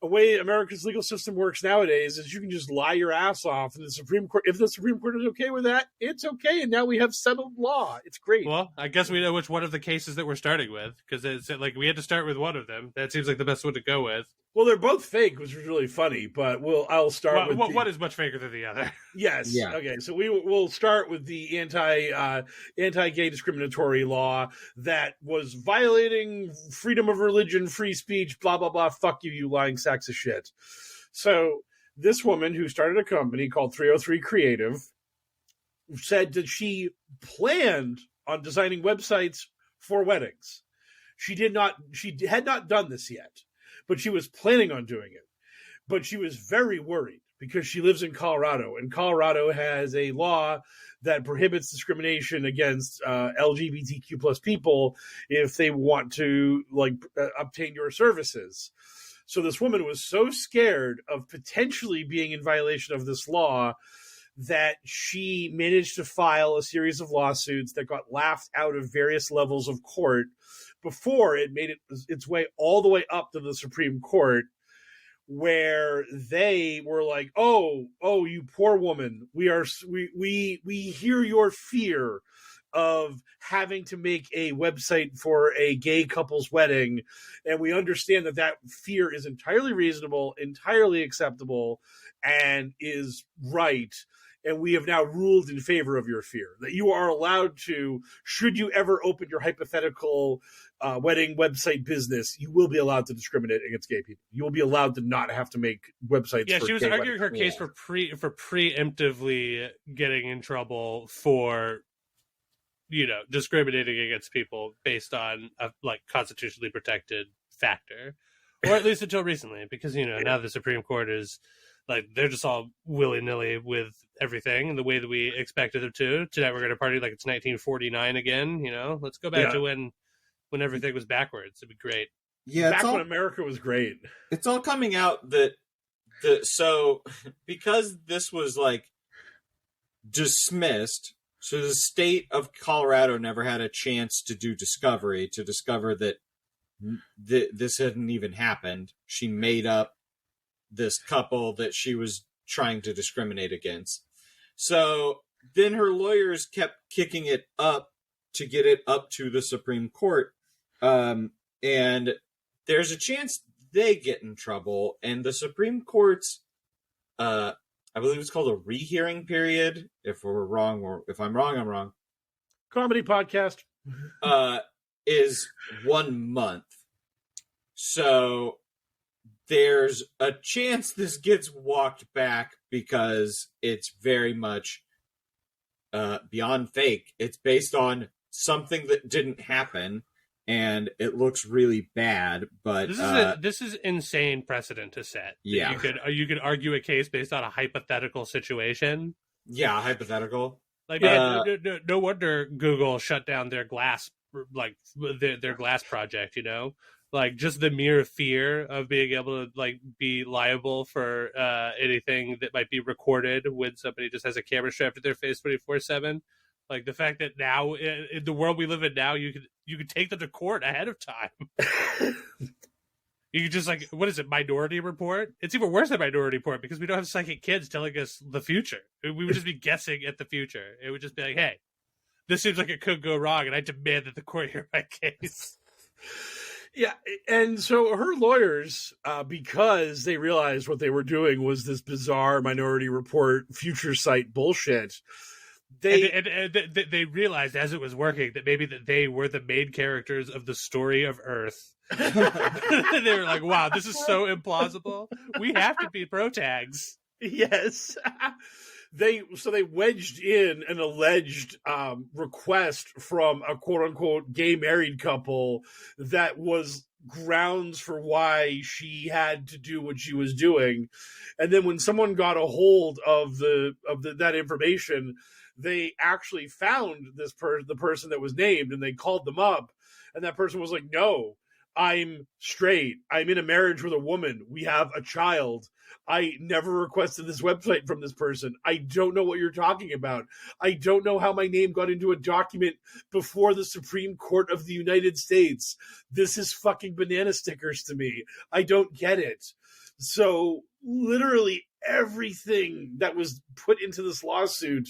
[SPEAKER 2] the way America's legal system works nowadays is you can just lie your ass off in the Supreme Court. If the Supreme Court is okay with that, it's okay. And now we have settled law. It's great.
[SPEAKER 4] Well, I guess we know which one of the cases that we're starting with, because it's like we had to start with one of them. That seems like the best one to go with.
[SPEAKER 2] Well, they're both fake, which was really funny, but I'll start with
[SPEAKER 4] one is much faker than the other.
[SPEAKER 2] Yes. Yeah. Okay. So we'll start with the anti-gay discriminatory law that was violating freedom of religion, free speech, blah blah blah. Fuck you, you lying sacks of shit. So this woman who started a company called 303 Creative said that she planned on designing websites for weddings. She had not done this yet, but she was planning on doing it. But she was very worried because she lives in Colorado, and Colorado has a law that prohibits discrimination against LGBTQ plus people if they want to obtain your services. So this woman was so scared of potentially being in violation of this law that she managed to file a series of lawsuits that got laughed out of various levels of court before it made its way all the way up to the Supreme Court, where they were like, oh, you poor woman, we hear your fear. of having to make a website for a gay couple's wedding, and we understand that fear is entirely reasonable, entirely acceptable, and is right. And we have now ruled in favor of your fear, that you are allowed to, should you ever open your hypothetical wedding website business, you will be allowed to discriminate against gay people. You will be allowed to not have to make websites.
[SPEAKER 4] Yeah,
[SPEAKER 2] for
[SPEAKER 4] she was
[SPEAKER 2] gay
[SPEAKER 4] arguing
[SPEAKER 2] weddings.
[SPEAKER 4] her case for preemptively getting in trouble for, discriminating against people based on a constitutionally protected factor, or at least until recently, because now the Supreme Court is they're just all willy-nilly with everything and the way that we expected them to. Tonight we're going to party like it's 1949 again. Let's go back to when everything was backwards. It'd be great.
[SPEAKER 3] Yeah,
[SPEAKER 2] back when America was great.
[SPEAKER 3] It's all coming out that because this was dismissed, so the state of Colorado never had a chance to do discovery to discover that this hadn't even happened. She made up this couple that she was trying to discriminate against. So then her lawyers kept kicking it up to get it up to the Supreme Court. And there's a chance they get in trouble. And the Supreme Court's, I believe it's called a rehearing period. If we're wrong, or if I'm wrong, I'm wrong.
[SPEAKER 2] Comedy podcast.
[SPEAKER 3] Is 1 month. So there's a chance this gets walked back because it's very much beyond fake. It's based on something that didn't happen, and it looks really bad. But
[SPEAKER 4] this is insane precedent to set.
[SPEAKER 3] Yeah,
[SPEAKER 4] you could argue a case based on a hypothetical situation.
[SPEAKER 3] Yeah, hypothetical.
[SPEAKER 4] No wonder Google shut down their glass their glass project. Just the mere fear of being able to be liable for anything that might be recorded when somebody just has a camera strapped to their face 24/7. The fact that now in the world we live in now, you could take them to court ahead of time. You could just what is it, Minority Report? It's even worse than Minority Report because we don't have psychic kids telling us the future. We would just be guessing at the future. It would just be hey, this seems like it could go wrong, and I demand that the court hear my case.
[SPEAKER 2] Yeah, and so her lawyers, because they realized what they were doing was this bizarre Minority Report future sight bullshit,
[SPEAKER 4] they realized as it was working that maybe that they were the main characters of the story of Earth. They were like, wow, this is so implausible. We have to be pro-tags.
[SPEAKER 2] Yes. They wedged in an alleged request from a quote-unquote gay married couple that was grounds for why she had to do what she was doing. And then when someone got a hold of that information, they actually found the person that was named, and they called them up, and that person was like, no, I'm straight. I'm in a marriage with a woman. We have a child. I never requested this website from this person. I don't know what you're talking about. I don't know how my name got into a document before the Supreme Court of the United States. This is fucking banana stickers to me. I don't get it. So literally everything that was put into this lawsuit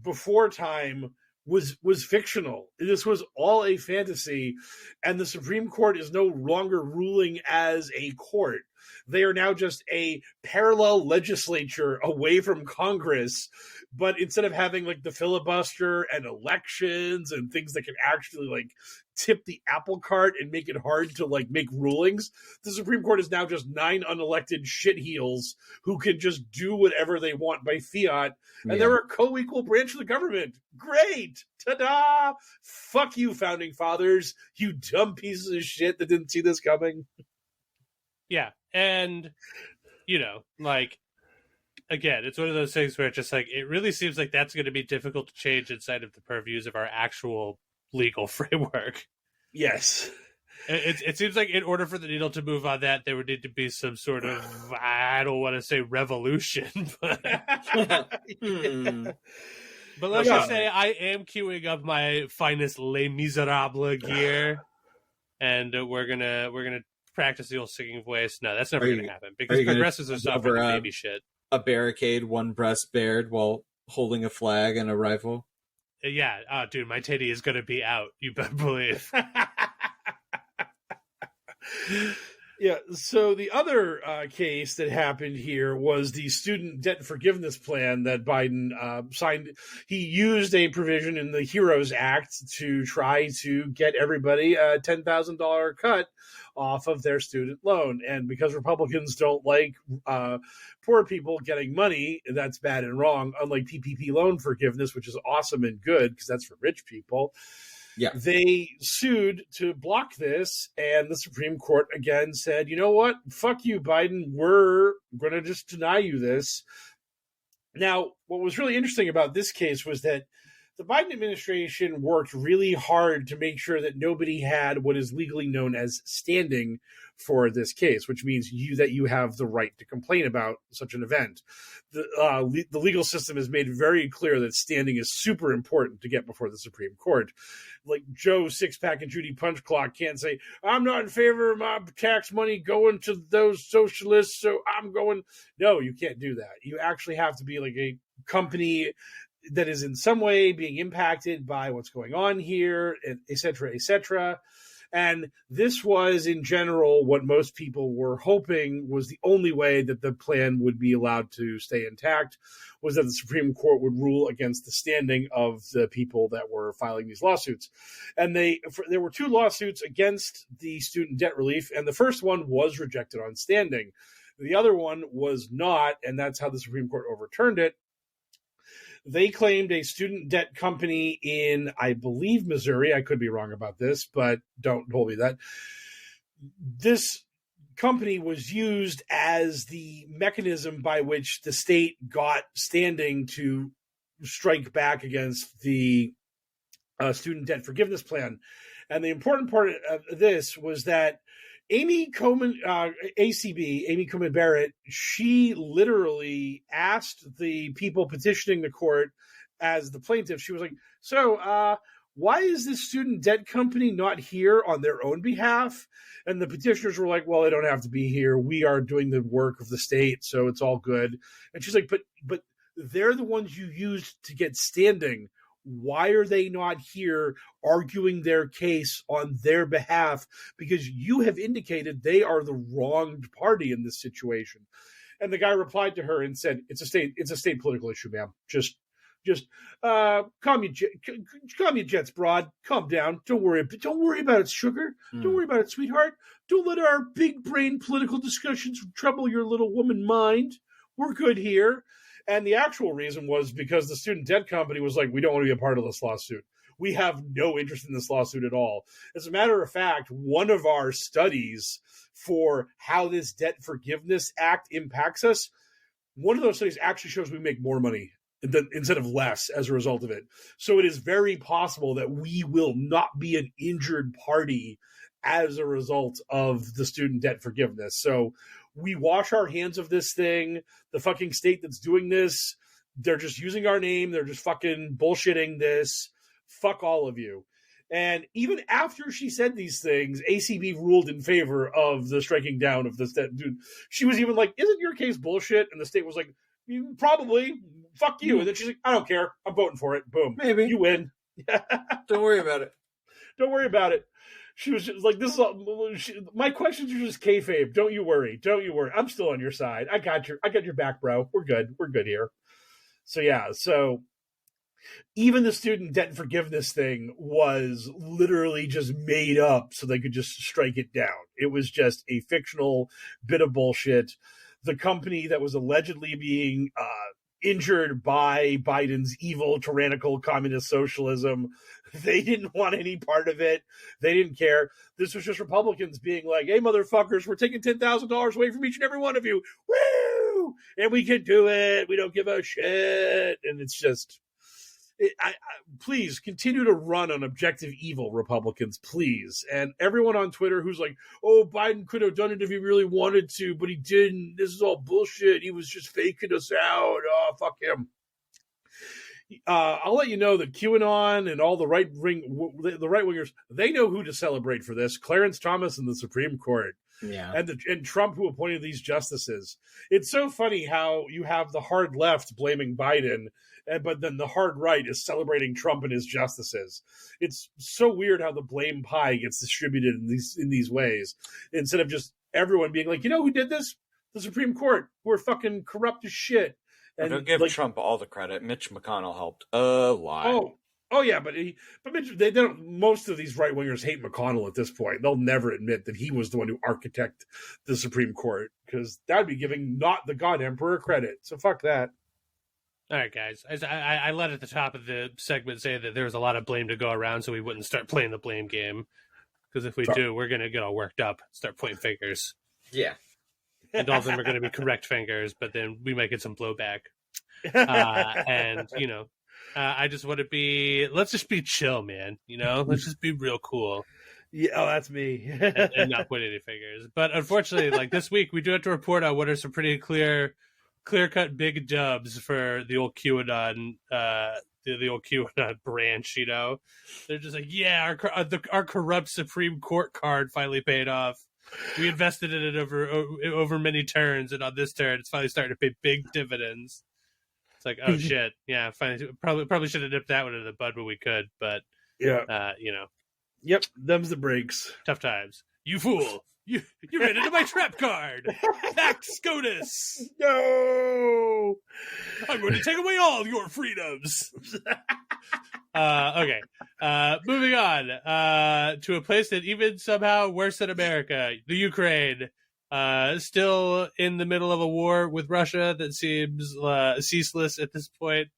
[SPEAKER 2] before time was fictional. This was all a fantasy, and the Supreme Court is no longer ruling as a court. They are now just a parallel legislature away from Congress, but instead of having the filibuster and elections and things that can actually tip the apple cart and make it hard to make rulings, the Supreme Court is now just 9 unelected shitheels who can just do whatever they want by fiat, and they're a co-equal branch of the government. Great! Ta-da! Fuck you, founding fathers, you dumb pieces of shit that didn't see this coming.
[SPEAKER 4] Yeah, and again, it's one of those things where it's just it really seems like that's going to be difficult to change inside of the purviews of our actual legal framework.
[SPEAKER 2] Yes.
[SPEAKER 4] It seems like in order for the needle to move on that, there would need to be some sort of, I don't want to say revolution, but, but let's just say I am queuing up my finest Les Miserables gear, and we're gonna practice the old singing voice. No, that's never going to happen because progressives are soft for baby shit.
[SPEAKER 3] A barricade, one breast bared while holding a flag and a rifle.
[SPEAKER 4] Yeah, oh, dude, my titty is gonna be out. You better believe.
[SPEAKER 2] Yeah, so the other case that happened here was the student debt forgiveness plan that Biden signed. He used a provision in the HEROES Act to try to get everybody a $10,000 cut off of their student loan. And because Republicans don't like poor people getting money, that's bad and wrong, unlike PPP loan forgiveness, which is awesome and good because that's for rich people.
[SPEAKER 3] Yeah.
[SPEAKER 2] They sued to block this, and the Supreme Court again said, you know what? Fuck you, Biden. We're going to just deny you this. Now, what was really interesting about this case was that the Biden administration worked really hard to make sure that nobody had what is legally known as standing for this case, which means that you have the right to complain about such an event. The legal system has made very clear that standing is super important to get before the Supreme Court. Like Joe Six-Pack and Judy Punch Clock can't say, I'm not in favor of my tax money going to those socialists, so I'm going. No, you can't do that. You actually have to be like a company that is in some way being impacted by what's going on here, et cetera, et cetera. And this was, in general, what most people were hoping was the only way that the plan would be allowed to stay intact, was that the Supreme Court would rule against the standing of the people that were filing these lawsuits. And there were two lawsuits against the student debt relief, and the first one was rejected on standing. The other one was not, and that's how the Supreme Court overturned it. They claimed a student debt company in, I believe, Missouri. I could be wrong about this, but don't hold me that. This company was used as the mechanism by which the state got standing to strike back against the student debt forgiveness plan. And the important part of this was that Amy Coney Barrett, she literally asked the people petitioning the court as the plaintiff, she was like, so why is this student debt company not here on their own behalf? And the petitioners were like, well, they don't have to be here. We are doing the work of the state, so it's all good. And she's like, but they're the ones you used to get standing. Why are they not here arguing their case on their behalf? Because you have indicated they are the wronged party in this situation. And the guy replied to her and said, it's a state political issue, ma'am. Just calm your jets, broad. Calm down. Don't worry about it, sugar. Don't worry about it, sweetheart. Don't let our big brain political discussions trouble your little woman mind. We're good here. And the actual reason was because the student debt company was like, we don't want to be a part of this lawsuit. We have no interest in this lawsuit at all. As a matter of fact, one of our studies for how this Debt Forgiveness Act impacts us, one of those studies actually shows we make more money instead of less as a result of it. So it is very possible that we will not be an injured party as a result of the student debt forgiveness. So we wash our hands of this thing. The fucking state that's doing this, they're just using our name. They're just fucking bullshitting this. Fuck all of you. And even after she said these things, ACB ruled in favor of the striking down of this debt. Dude, she was even like, isn't your case bullshit? And the state was like, probably. Fuck you. And then she's like, I don't care. I'm voting for it. Boom.
[SPEAKER 3] Maybe.
[SPEAKER 2] You win.
[SPEAKER 3] Don't worry about it.
[SPEAKER 2] Don't worry about it. She was just like, this is all, my questions are just kayfabe. Don't you worry. Don't you worry. I'm still on your side. I got your back, bro. We're good. We're good here. So yeah, so even the student debt forgiveness thing was literally just made up so they could just strike it down. It was just a fictional bit of bullshit. The company that was allegedly being injured by Biden's evil, tyrannical communist socialism, they didn't want any part of it. They didn't care. This was just Republicans being like, hey, motherfuckers, we're taking $10,000 away from each and every one of you. Woo! And we can do it. We don't give a shit. And it's just, please continue to run on objective evil, Republicans, please. And everyone on Twitter who's like, oh, Biden could have done it if he really wanted to, but he didn't. This is all bullshit. He was just faking us out. Oh, fuck him. I'll let you know that QAnon and all the right wingers, they know who to celebrate for this. Clarence Thomas and the Supreme Court.
[SPEAKER 3] Yeah.
[SPEAKER 2] And Trump, who appointed these justices. It's so funny how you have the hard left blaming Biden, but then the hard right is celebrating Trump and his justices. It's so weird how the blame pie gets distributed in these ways, instead of just everyone being like, you know who did this? The Supreme Court, who are fucking corrupt as shit.
[SPEAKER 5] And don't give Trump all the credit. Mitch McConnell helped a lot.
[SPEAKER 2] Oh yeah, but they don't. Most of these right wingers hate McConnell at this point. They'll never admit that he was the one who architected the Supreme Court, because that would be giving not the God Emperor credit. So fuck that.
[SPEAKER 4] All right, guys. As I let at the top of the segment say that there was a lot of blame to go around, so we wouldn't start playing the blame game. Because if we do, we're gonna get all worked up, start pointing fingers.
[SPEAKER 3] Yeah.
[SPEAKER 4] And all of them are going to be correct fingers, but then we might get some blowback. And, you know, I just want to be, let's just be chill, man. You know, let's just be real cool.
[SPEAKER 2] Yeah, that's me.
[SPEAKER 4] and not point any fingers. But unfortunately, like this week, we do have to report on what are some pretty clear-cut big dubs for the old QAnon, the old QAnon branch, you know. They're just like, yeah, our corrupt Supreme Court card finally paid off. We invested in it over many turns, and on this turn, it's finally starting to pay big dividends. It's like, oh shit, yeah, finally, probably should have nipped that one in the bud when we could, but
[SPEAKER 2] yeah,
[SPEAKER 4] you know,
[SPEAKER 2] yep, them's the breaks.
[SPEAKER 4] Tough times. You fool! You ran into my trap card. Back SCOTUS.
[SPEAKER 2] No,
[SPEAKER 4] I'm going to take away all your freedoms. Okay. Moving on to a place that even somehow worse than America, the Ukraine. Still in the middle of a war with Russia that seems ceaseless at this point.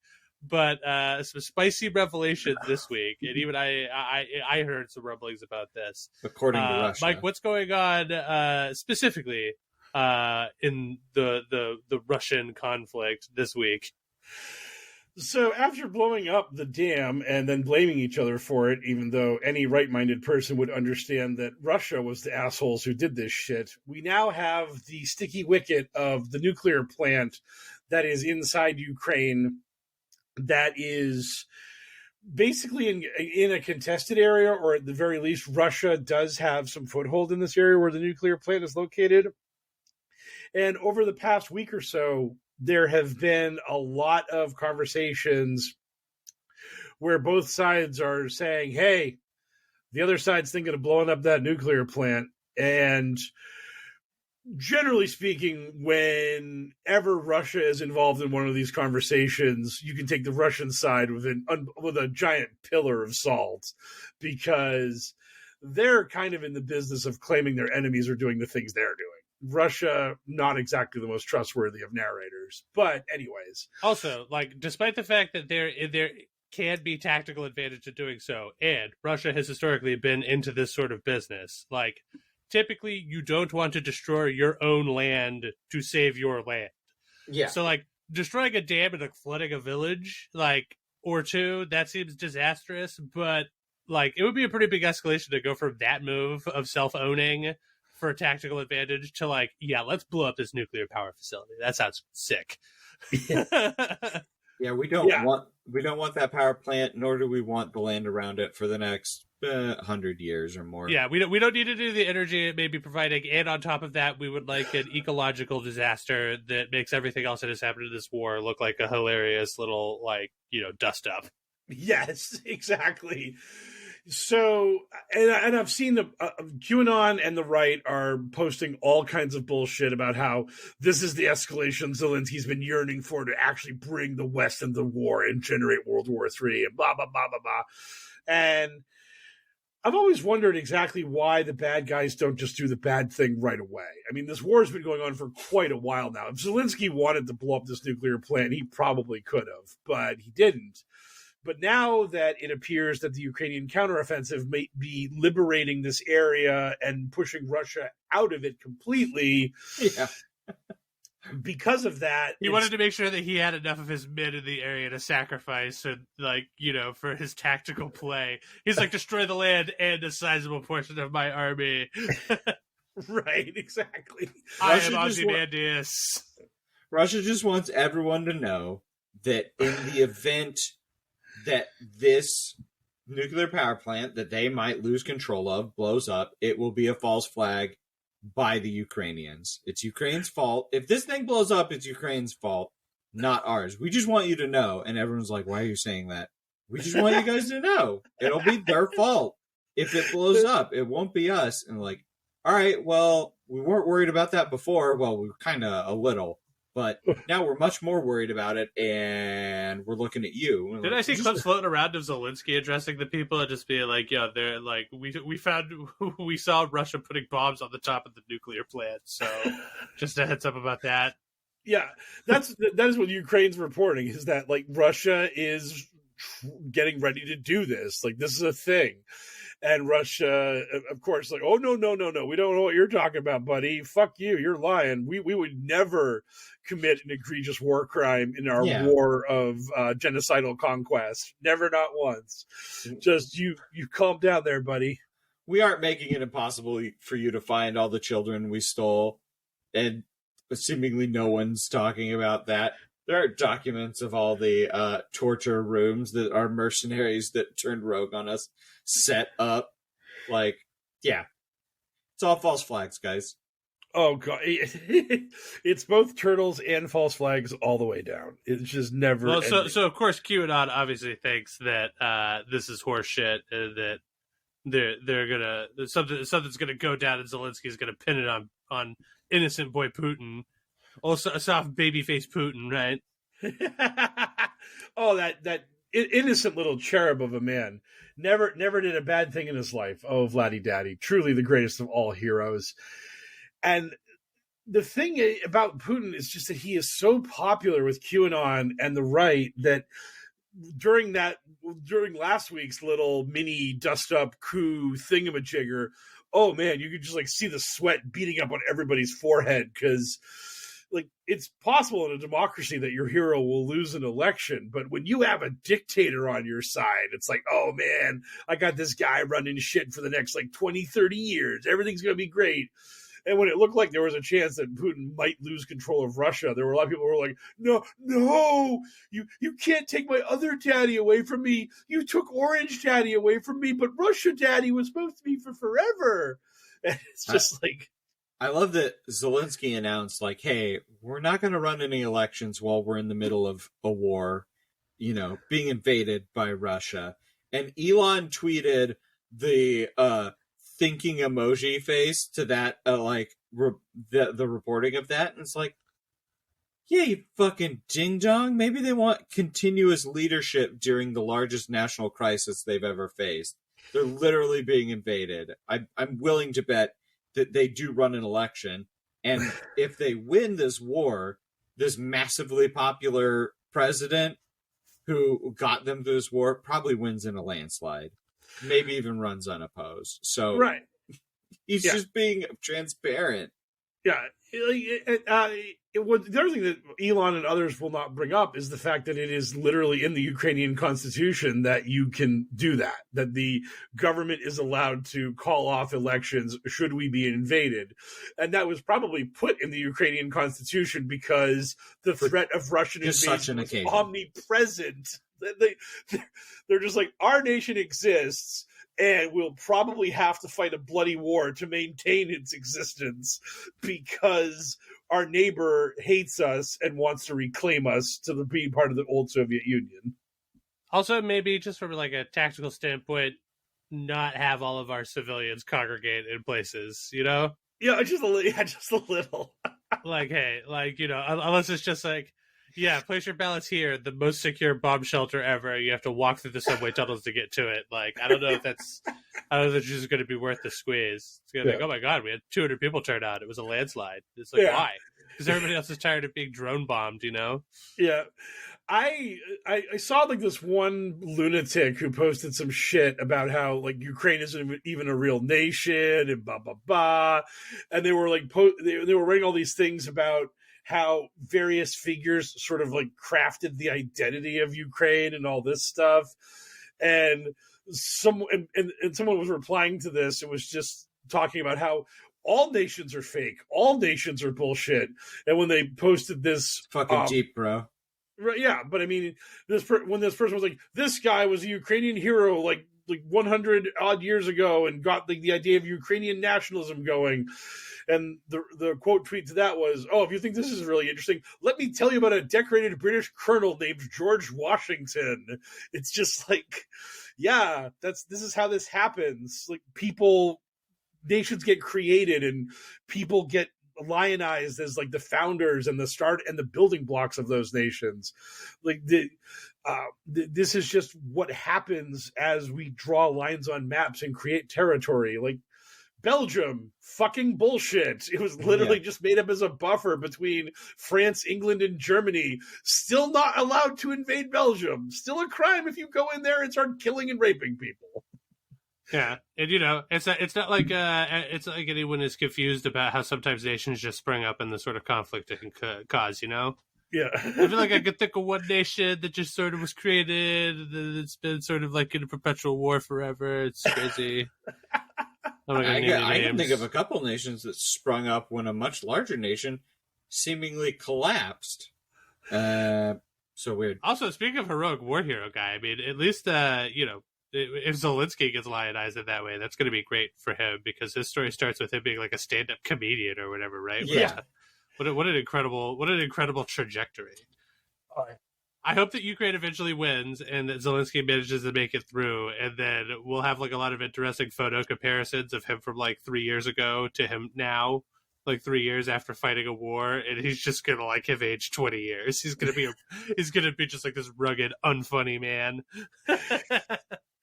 [SPEAKER 4] But some spicy revelations this week, and even I heard some rumblings about this.
[SPEAKER 3] According to Russia,
[SPEAKER 4] Mike, what's going on specifically in the Russian conflict this week?
[SPEAKER 2] So after blowing up the dam and then blaming each other for it, even though any right-minded person would understand that Russia was the assholes who did this shit, we now have the sticky wicket of the nuclear plant that is inside Ukraine, that is basically in a contested area, or at the very least, Russia does have some foothold in this area where the nuclear plant is located. And over the past week or so, there have been a lot of conversations where both sides are saying, hey, the other side's thinking of blowing up that nuclear plant. And generally speaking, whenever Russia is involved in one of these conversations, you can take the Russian side with a giant pillar of salt, because they're kind of in the business of claiming their enemies are doing the things they're doing. Russia, not exactly the most trustworthy of narrators. But anyways.
[SPEAKER 4] Also, like, despite the fact that there can be tactical advantage to doing so, and Russia has historically been into this sort of business, like, typically you don't want to destroy your own land to save your land.
[SPEAKER 3] Yeah.
[SPEAKER 4] So, like, destroying a dam and flooding a village, like, or two, that seems disastrous, but, like, it would be a pretty big escalation to go from that move of self-owning for a tactical advantage to, like, yeah, let's blow up this nuclear power facility. That sounds sick.
[SPEAKER 3] Yeah, we don't want that power plant, nor do we want the land around it for the next 100 years or more.
[SPEAKER 4] Yeah, we don't need to do the energy it may be providing, and on top of that, we would like an ecological disaster that makes everything else that has happened in this war look like a hilarious little, like, you know, dust up.
[SPEAKER 2] Yes, exactly. So, and I've seen the QAnon and the right are posting all kinds of bullshit about how this is the escalation Zelensky's been yearning for, to actually bring the West into war and generate World War III and blah, blah, blah, blah, blah. And I've always wondered exactly why the bad guys don't just do the bad thing right away. I mean, this war has been going on for quite a while now. If Zelensky wanted to blow up this nuclear plant, he probably could have, but he didn't. But now that it appears that the Ukrainian counteroffensive may be liberating this area and pushing Russia out of it completely, because of that,
[SPEAKER 4] he wanted to make sure that he had enough of his men in the area to sacrifice, and, like, you know, for his tactical play. He's like, destroy the land and a sizable portion of my army.
[SPEAKER 2] Right, exactly.
[SPEAKER 4] I am Ozymandias.
[SPEAKER 3] Russia just wants everyone to know that in the event that this nuclear power plant that they might lose control of blows up, it will be a false flag by the Ukrainians. It's Ukraine's fault. If this thing blows up, it's Ukraine's fault, not ours. We just want you to know. And everyone's like, why are you saying that? We just want you guys to know. It'll be their fault. If it blows up, it won't be us. And like, all right, well, we weren't worried about that before. Well, we were kind of a little. But now we're much more worried about it, and we're looking at you.
[SPEAKER 4] Did I see clips floating around of Zelensky addressing the people and just being like, "Yeah, they're like, we saw Russia putting bombs on the top of the nuclear plant." So, just a heads up about that.
[SPEAKER 2] Yeah, that is what Ukraine's reporting, is that like Russia is getting ready to do this. Like, this is a thing. And Russia, of course, like, oh, no, we don't know what you're talking about, buddy. Fuck you, you're lying. We would never commit an egregious war crime in our war of genocidal conquest. Never, not once. Just you calm down there, buddy.
[SPEAKER 3] We aren't making it impossible for you to find all the children we stole, and seemingly no one's talking about that. There are documents of all the torture rooms that our mercenaries that turned rogue on us set up. Like, yeah. It's all false flags, guys.
[SPEAKER 2] Oh, God. It's both turtles and false flags all the way down. It's just never ending.
[SPEAKER 4] So of course, QAnon obviously thinks that this is horse shit, and that they're gonna... Something's gonna go down, and Zelensky's gonna pin it on innocent boy Putin. Also, a soft babyface Putin, right?
[SPEAKER 2] Oh, that innocent little cherub of a man. Never did a bad thing in his life. Oh, Vladdy Daddy. Truly the greatest of all heroes. And the thing about Putin is just that he is so popular with QAnon and the right that during last week's little mini dust-up coup thingamajigger, oh, man, you could just like see the sweat beating up on everybody's forehead, because like, it's possible in a democracy that your hero will lose an election, but when you have a dictator on your side, it's like, oh man, I got this guy running shit for the next like 20, 30 years. Everything's going to be great. And when it looked like there was a chance that Putin might lose control of Russia, there were a lot of people who were like, no, you can't take my other daddy away from me. You took Orange Daddy away from me, but Russia Daddy was supposed to be for forever. And it's just like...
[SPEAKER 3] I love that Zelensky announced, like, hey, we're not going to run any elections while we're in the middle of a war, being invaded by Russia. And Elon tweeted the thinking emoji face to that, the reporting of that. And it's like, yeah, you fucking ding-dong. Maybe they want continuous leadership during the largest national crisis they've ever faced. They're literally being invaded. I'm willing to bet that they do run an election, and if they win this war, this massively popular president who got them to this war probably wins in a landslide, maybe even runs unopposed. So
[SPEAKER 2] right.
[SPEAKER 3] He's just being transparent.
[SPEAKER 2] Yeah. The other thing that Elon and others will not bring up is the fact that it is literally in the Ukrainian constitution that you can do that the government is allowed to call off elections should we be invaded. And that was probably put in the Ukrainian constitution because the threat of Russian invasion was omnipresent. They're just like, our nation exists, and we'll probably have to fight a bloody war to maintain its existence because our neighbor hates us and wants to reclaim us to being part of the old Soviet Union.
[SPEAKER 4] Also, maybe just from like a tactical standpoint, not have all of our civilians congregate in places, Yeah,
[SPEAKER 2] just a little.
[SPEAKER 4] Like, hey, unless it's just like, yeah, place your ballots here, the most secure bomb shelter ever. You have to walk through the subway tunnels to get to it. Like, I don't know if that's just going to be worth the squeeze. It's going to be like, oh my God, we had 200 people turn out. It was a landslide. It's like, why? Because everybody else is tired of being drone bombed,
[SPEAKER 2] Yeah. I saw like this one lunatic who posted some shit about how like Ukraine isn't even a real nation and blah, blah, blah. And they were like, they were writing all these things about how various figures sort of like crafted the identity of Ukraine and all this stuff. And someone was replying to this. It was just talking about how all nations are fake. All nations are bullshit. And when they posted this
[SPEAKER 3] fucking deep, bro.
[SPEAKER 2] Right, yeah, but I mean, when this person was like, this guy was a Ukrainian hero, like 100 odd years ago, and got the idea of Ukrainian nationalism going, and the quote tweet to that was, "Oh, if you think this is really interesting, let me tell you about a decorated British colonel named George Washington." It's just like, yeah, this is how this happens. Like nations get created, and people get lionized as like the founders and the start and the building blocks of those nations. Like this is just what happens as we draw lines on maps and create territory. Like Belgium, fucking bullshit. It was literally just made up as a buffer between France, England, and Germany. Still not allowed to invade Belgium. Still a crime if you go in there and start killing and raping people.
[SPEAKER 4] Yeah, and it's not like anyone is confused about how sometimes nations just spring up in the sort of conflict it can cause.
[SPEAKER 2] Yeah,
[SPEAKER 4] I feel like I could think of one nation that just sort of was created, and it's been sort of like in a perpetual war forever. It's crazy. I
[SPEAKER 3] can think of a couple nations that sprung up when a much larger nation seemingly collapsed. So weird.
[SPEAKER 4] Also, speaking of heroic war hero guy, I mean, at least if Zelensky gets lionized in that way, that's going to be great for him, because his story starts with him being like a stand-up comedian or whatever, right?
[SPEAKER 3] Yeah.
[SPEAKER 4] What an incredible trajectory. I hope that Ukraine eventually wins and that Zelensky manages to make it through, and then we'll have like a lot of interesting photo comparisons of him from like 3 years ago to him now, like 3 years after fighting a war, and he's just gonna like have aged 20 years. He's gonna be just like this rugged, unfunny man.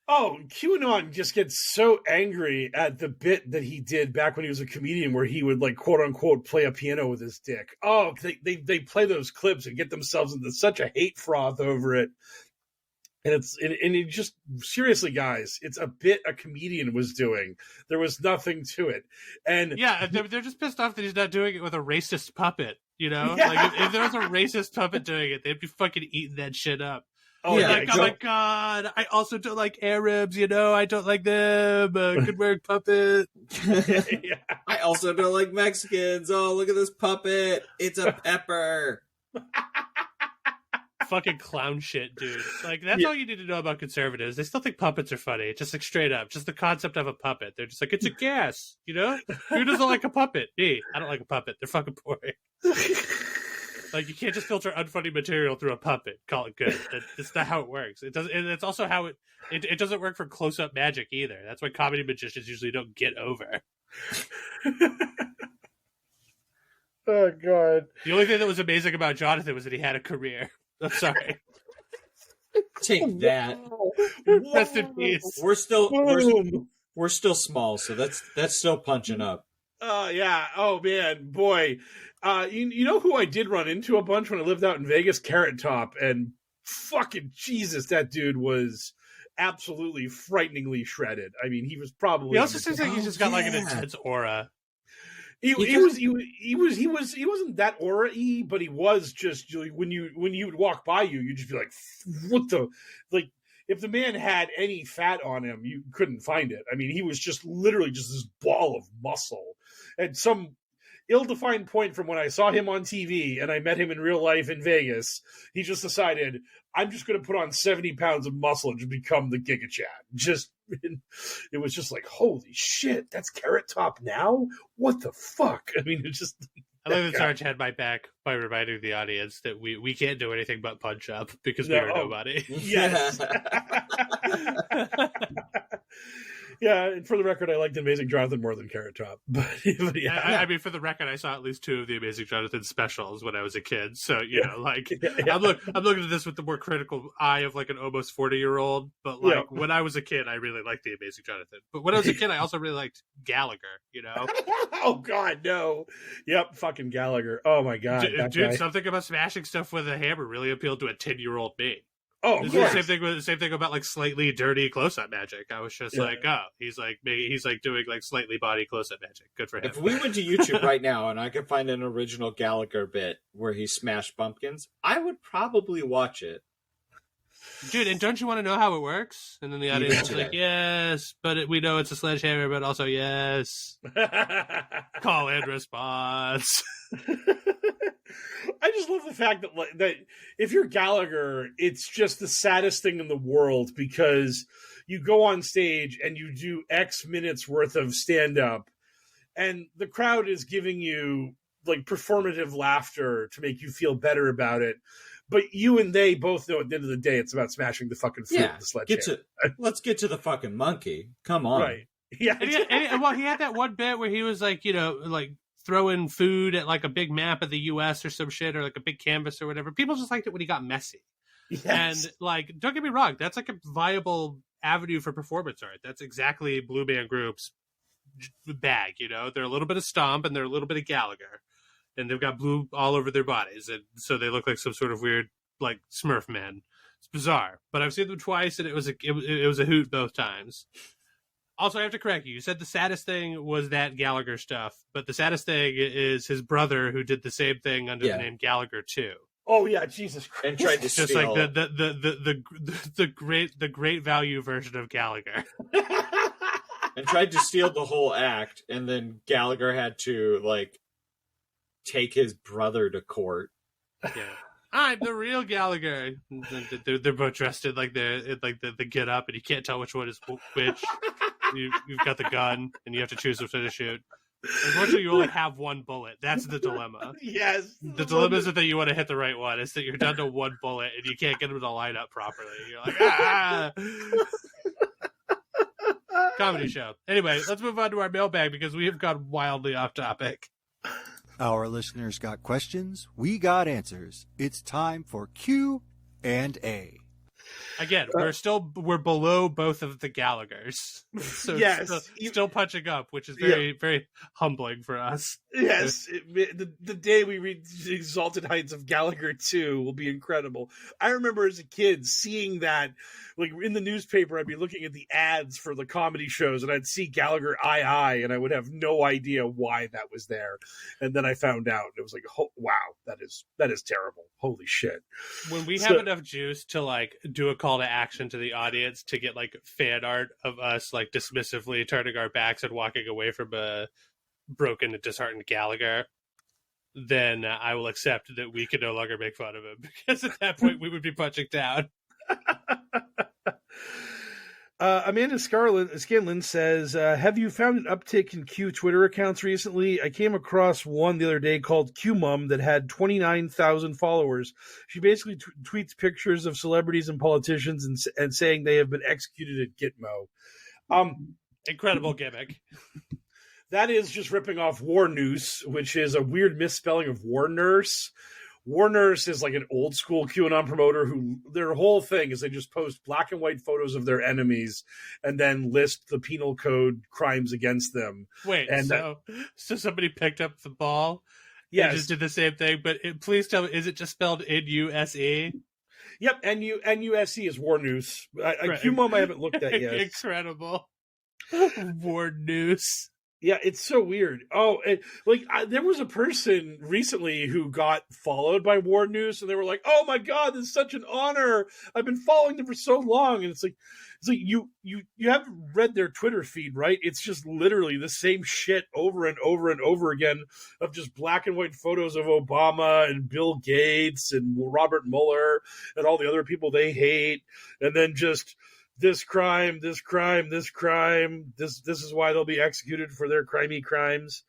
[SPEAKER 2] Oh, QAnon just gets so angry at the bit that he did back when he was a comedian, where he would like quote unquote play a piano with his dick. Oh, they play those clips and get themselves into such a hate froth over it. And it just, seriously, guys, it's a bit a comedian was doing. There was nothing to it. And
[SPEAKER 4] yeah, they're just pissed off that he's not doing it with a racist puppet.
[SPEAKER 2] Yeah.
[SPEAKER 4] Like if there was a racist puppet doing it, they'd be fucking eating that shit up.
[SPEAKER 2] Oh, yeah,
[SPEAKER 4] oh my god, I also don't like Arabs, I don't like them. Good work, puppet.
[SPEAKER 2] Yeah.
[SPEAKER 3] I also don't like Mexicans. Oh, look at this puppet. It's a pepper.
[SPEAKER 4] Fucking clown shit, dude. Like, that's all you need to know about conservatives. They still think puppets are funny. Just like straight up, just the concept of a puppet. They're just like, it's a gas, Who doesn't like a puppet? Me. I don't like a puppet. They're fucking boring. Like, you can't just filter unfunny material through a puppet. Call it good. That's not how it works. It doesn't. And it's also how it doesn't work for close-up magic either. That's why comedy magicians usually don't get over.
[SPEAKER 2] Oh god.
[SPEAKER 4] The only thing that was amazing about Jonathan was that he had a career. I'm sorry.
[SPEAKER 3] Take that.
[SPEAKER 4] Rest in peace.
[SPEAKER 3] We're still small, so that's still punching up.
[SPEAKER 2] Oh yeah. Oh man, boy. You know who I did run into a bunch when I lived out in Vegas? Carrot Top, and fucking Jesus, that dude was absolutely frighteningly shredded. I mean, he was probably.
[SPEAKER 4] He also seems like he's just got like an intense aura.
[SPEAKER 2] He wasn't that aura-y, but he was just when you would walk by you'd just be like, what the, like, if the man had any fat on him, you couldn't find it. I mean, he was just literally just this ball of muscle. At some ill-defined point from when I saw him on TV and I met him in real life in Vegas, he just decided, I'm just going to put on 70 pounds of muscle and just become the Giga Chad. It was just like, holy shit, that's Carrot Top now? What the fuck? I mean, it's just...
[SPEAKER 4] I love that Sarge had my back by reminding the audience that we can't do anything but punch up because we are nobody.
[SPEAKER 2] Yes. Yeah, and for the record, I liked The Amazing Jonathan more than Carrot Top. But yeah.
[SPEAKER 4] I mean, for the record, I saw at least 2 of The Amazing Jonathan specials when I was a kid. So, like, I'm looking at this with the more critical eye of like an almost 40-year-old. But like when I was a kid, I really liked The Amazing Jonathan. But when I was a kid, I also really liked Gallagher, Oh,
[SPEAKER 2] God, no. Yep, fucking Gallagher. Oh, my God.
[SPEAKER 4] Dude, something about smashing stuff with a hammer really appealed to a 10-year-old me.
[SPEAKER 2] Oh,
[SPEAKER 4] this is the same thing about like slightly dirty close-up magic. I was just like, oh, he's like doing like slightly body close-up magic. Good for him.
[SPEAKER 3] If we went to YouTube right now and I could find an original Gallagher bit where he smashed pumpkins, I would probably watch it.
[SPEAKER 4] Dude, and don't you want to know how it works? And then the audience is like, yes, but we know it's a sledgehammer, but also yes. Call and response.
[SPEAKER 2] I just love the fact that if you're Gallagher, it's just the saddest thing in the world because you go on stage and you do X minutes worth of stand up, and the crowd is giving you like performative laughter to make you feel better about it. But you and they both know at the end of the day, it's about smashing the fucking fruit with the sledgehammer.
[SPEAKER 3] Let's get to the fucking monkey. Come on.
[SPEAKER 2] Right. Yeah.
[SPEAKER 4] Well, he had that one bit where he was like, like throwing food at like a big map of the U.S. or some shit, or like a big canvas or whatever. People just liked it when he got messy.
[SPEAKER 2] Yes.
[SPEAKER 4] And like, don't get me wrong, that's like a viable avenue for performance art. That's exactly Blue Man Group's bag. They're a little bit of Stomp and they're a little bit of Gallagher, and they've got blue all over their bodies, and so they look like some sort of weird like Smurf man. It's bizarre, but I've seen them twice, and it was a hoot both times. Also, I have to correct you. You said the saddest thing was that Gallagher stuff, but the saddest thing is his brother who did the same thing under the name Gallagher too.
[SPEAKER 2] Oh yeah, Jesus Christ!
[SPEAKER 3] And tried to
[SPEAKER 4] just
[SPEAKER 3] steal.
[SPEAKER 4] like the great value version of Gallagher.
[SPEAKER 3] And tried to steal the whole act, and then Gallagher had to like take his brother to court.
[SPEAKER 4] Yeah. I'm the real Gallagher. They're both dressed in like the get up, and you can't tell which one is which. You've got the gun, and you have to choose which one to shoot. Unfortunately, you only have one bullet. That's the dilemma.
[SPEAKER 2] Yes.
[SPEAKER 4] The dilemma isn't that you want to hit the right one. It's that you're down to one bullet, and you can't get them to line up properly. You're like, ah! Comedy show. Anyway, let's move on to our mailbag because we have gone wildly off topic.
[SPEAKER 1] Our listeners got questions. We got answers. It's time for Q&A.
[SPEAKER 4] Again, we're below both of the Gallaghers. So
[SPEAKER 2] yes.
[SPEAKER 4] Still punching up, which is very humbling for us.
[SPEAKER 2] Yes. The day we reach the exalted heights of Gallagher 2 will be incredible. I remember as a kid seeing that, like in the newspaper, I'd be looking at the ads for the comedy shows and I'd see Gallagher II and I would have no idea why that was there. And then I found out and it was like, oh, wow, that is terrible. Holy shit.
[SPEAKER 4] When we have enough juice to like do a call to action to the audience to get like fan art of us like dismissively turning our backs and walking away from a broken and disheartened Gallagher, then I will accept that we can no longer make fun of him, because at that point we would be punching down.
[SPEAKER 2] Amanda Scanlon says, have you found an uptick in Q Twitter accounts recently? I came across one the other day called Q Mum that had 29,000 followers. She basically tweets pictures of celebrities and politicians and saying they have been executed at Gitmo.
[SPEAKER 4] Incredible gimmick.
[SPEAKER 2] That is just ripping off War Noose, which is a weird misspelling of War Nurse. War Nurse is like an old school QAnon promoter who their whole thing is they just post black and white photos of their enemies and then list the penal code crimes against them.
[SPEAKER 4] Wait, and so somebody picked up the ball
[SPEAKER 2] and
[SPEAKER 4] just did the same thing, but please tell me, is it just spelled N-U-S-E?
[SPEAKER 2] Yep, N-U-S-E is War Noose.
[SPEAKER 4] Right.
[SPEAKER 2] QMOM I haven't looked at yet.
[SPEAKER 4] Incredible. War Noose.
[SPEAKER 2] Yeah, it's so weird. Oh, there was a person recently who got followed by War News, and they were like, "Oh my God, this is such an honor! I've been following them for so long." And it's like you haven't read their Twitter feed, right? It's just literally the same shit over and over and over again of just black and white photos of Obama and Bill Gates and Robert Mueller and all the other people they hate, and then just this crime, this crime, this crime. This is why they'll be executed for their crimey crimes.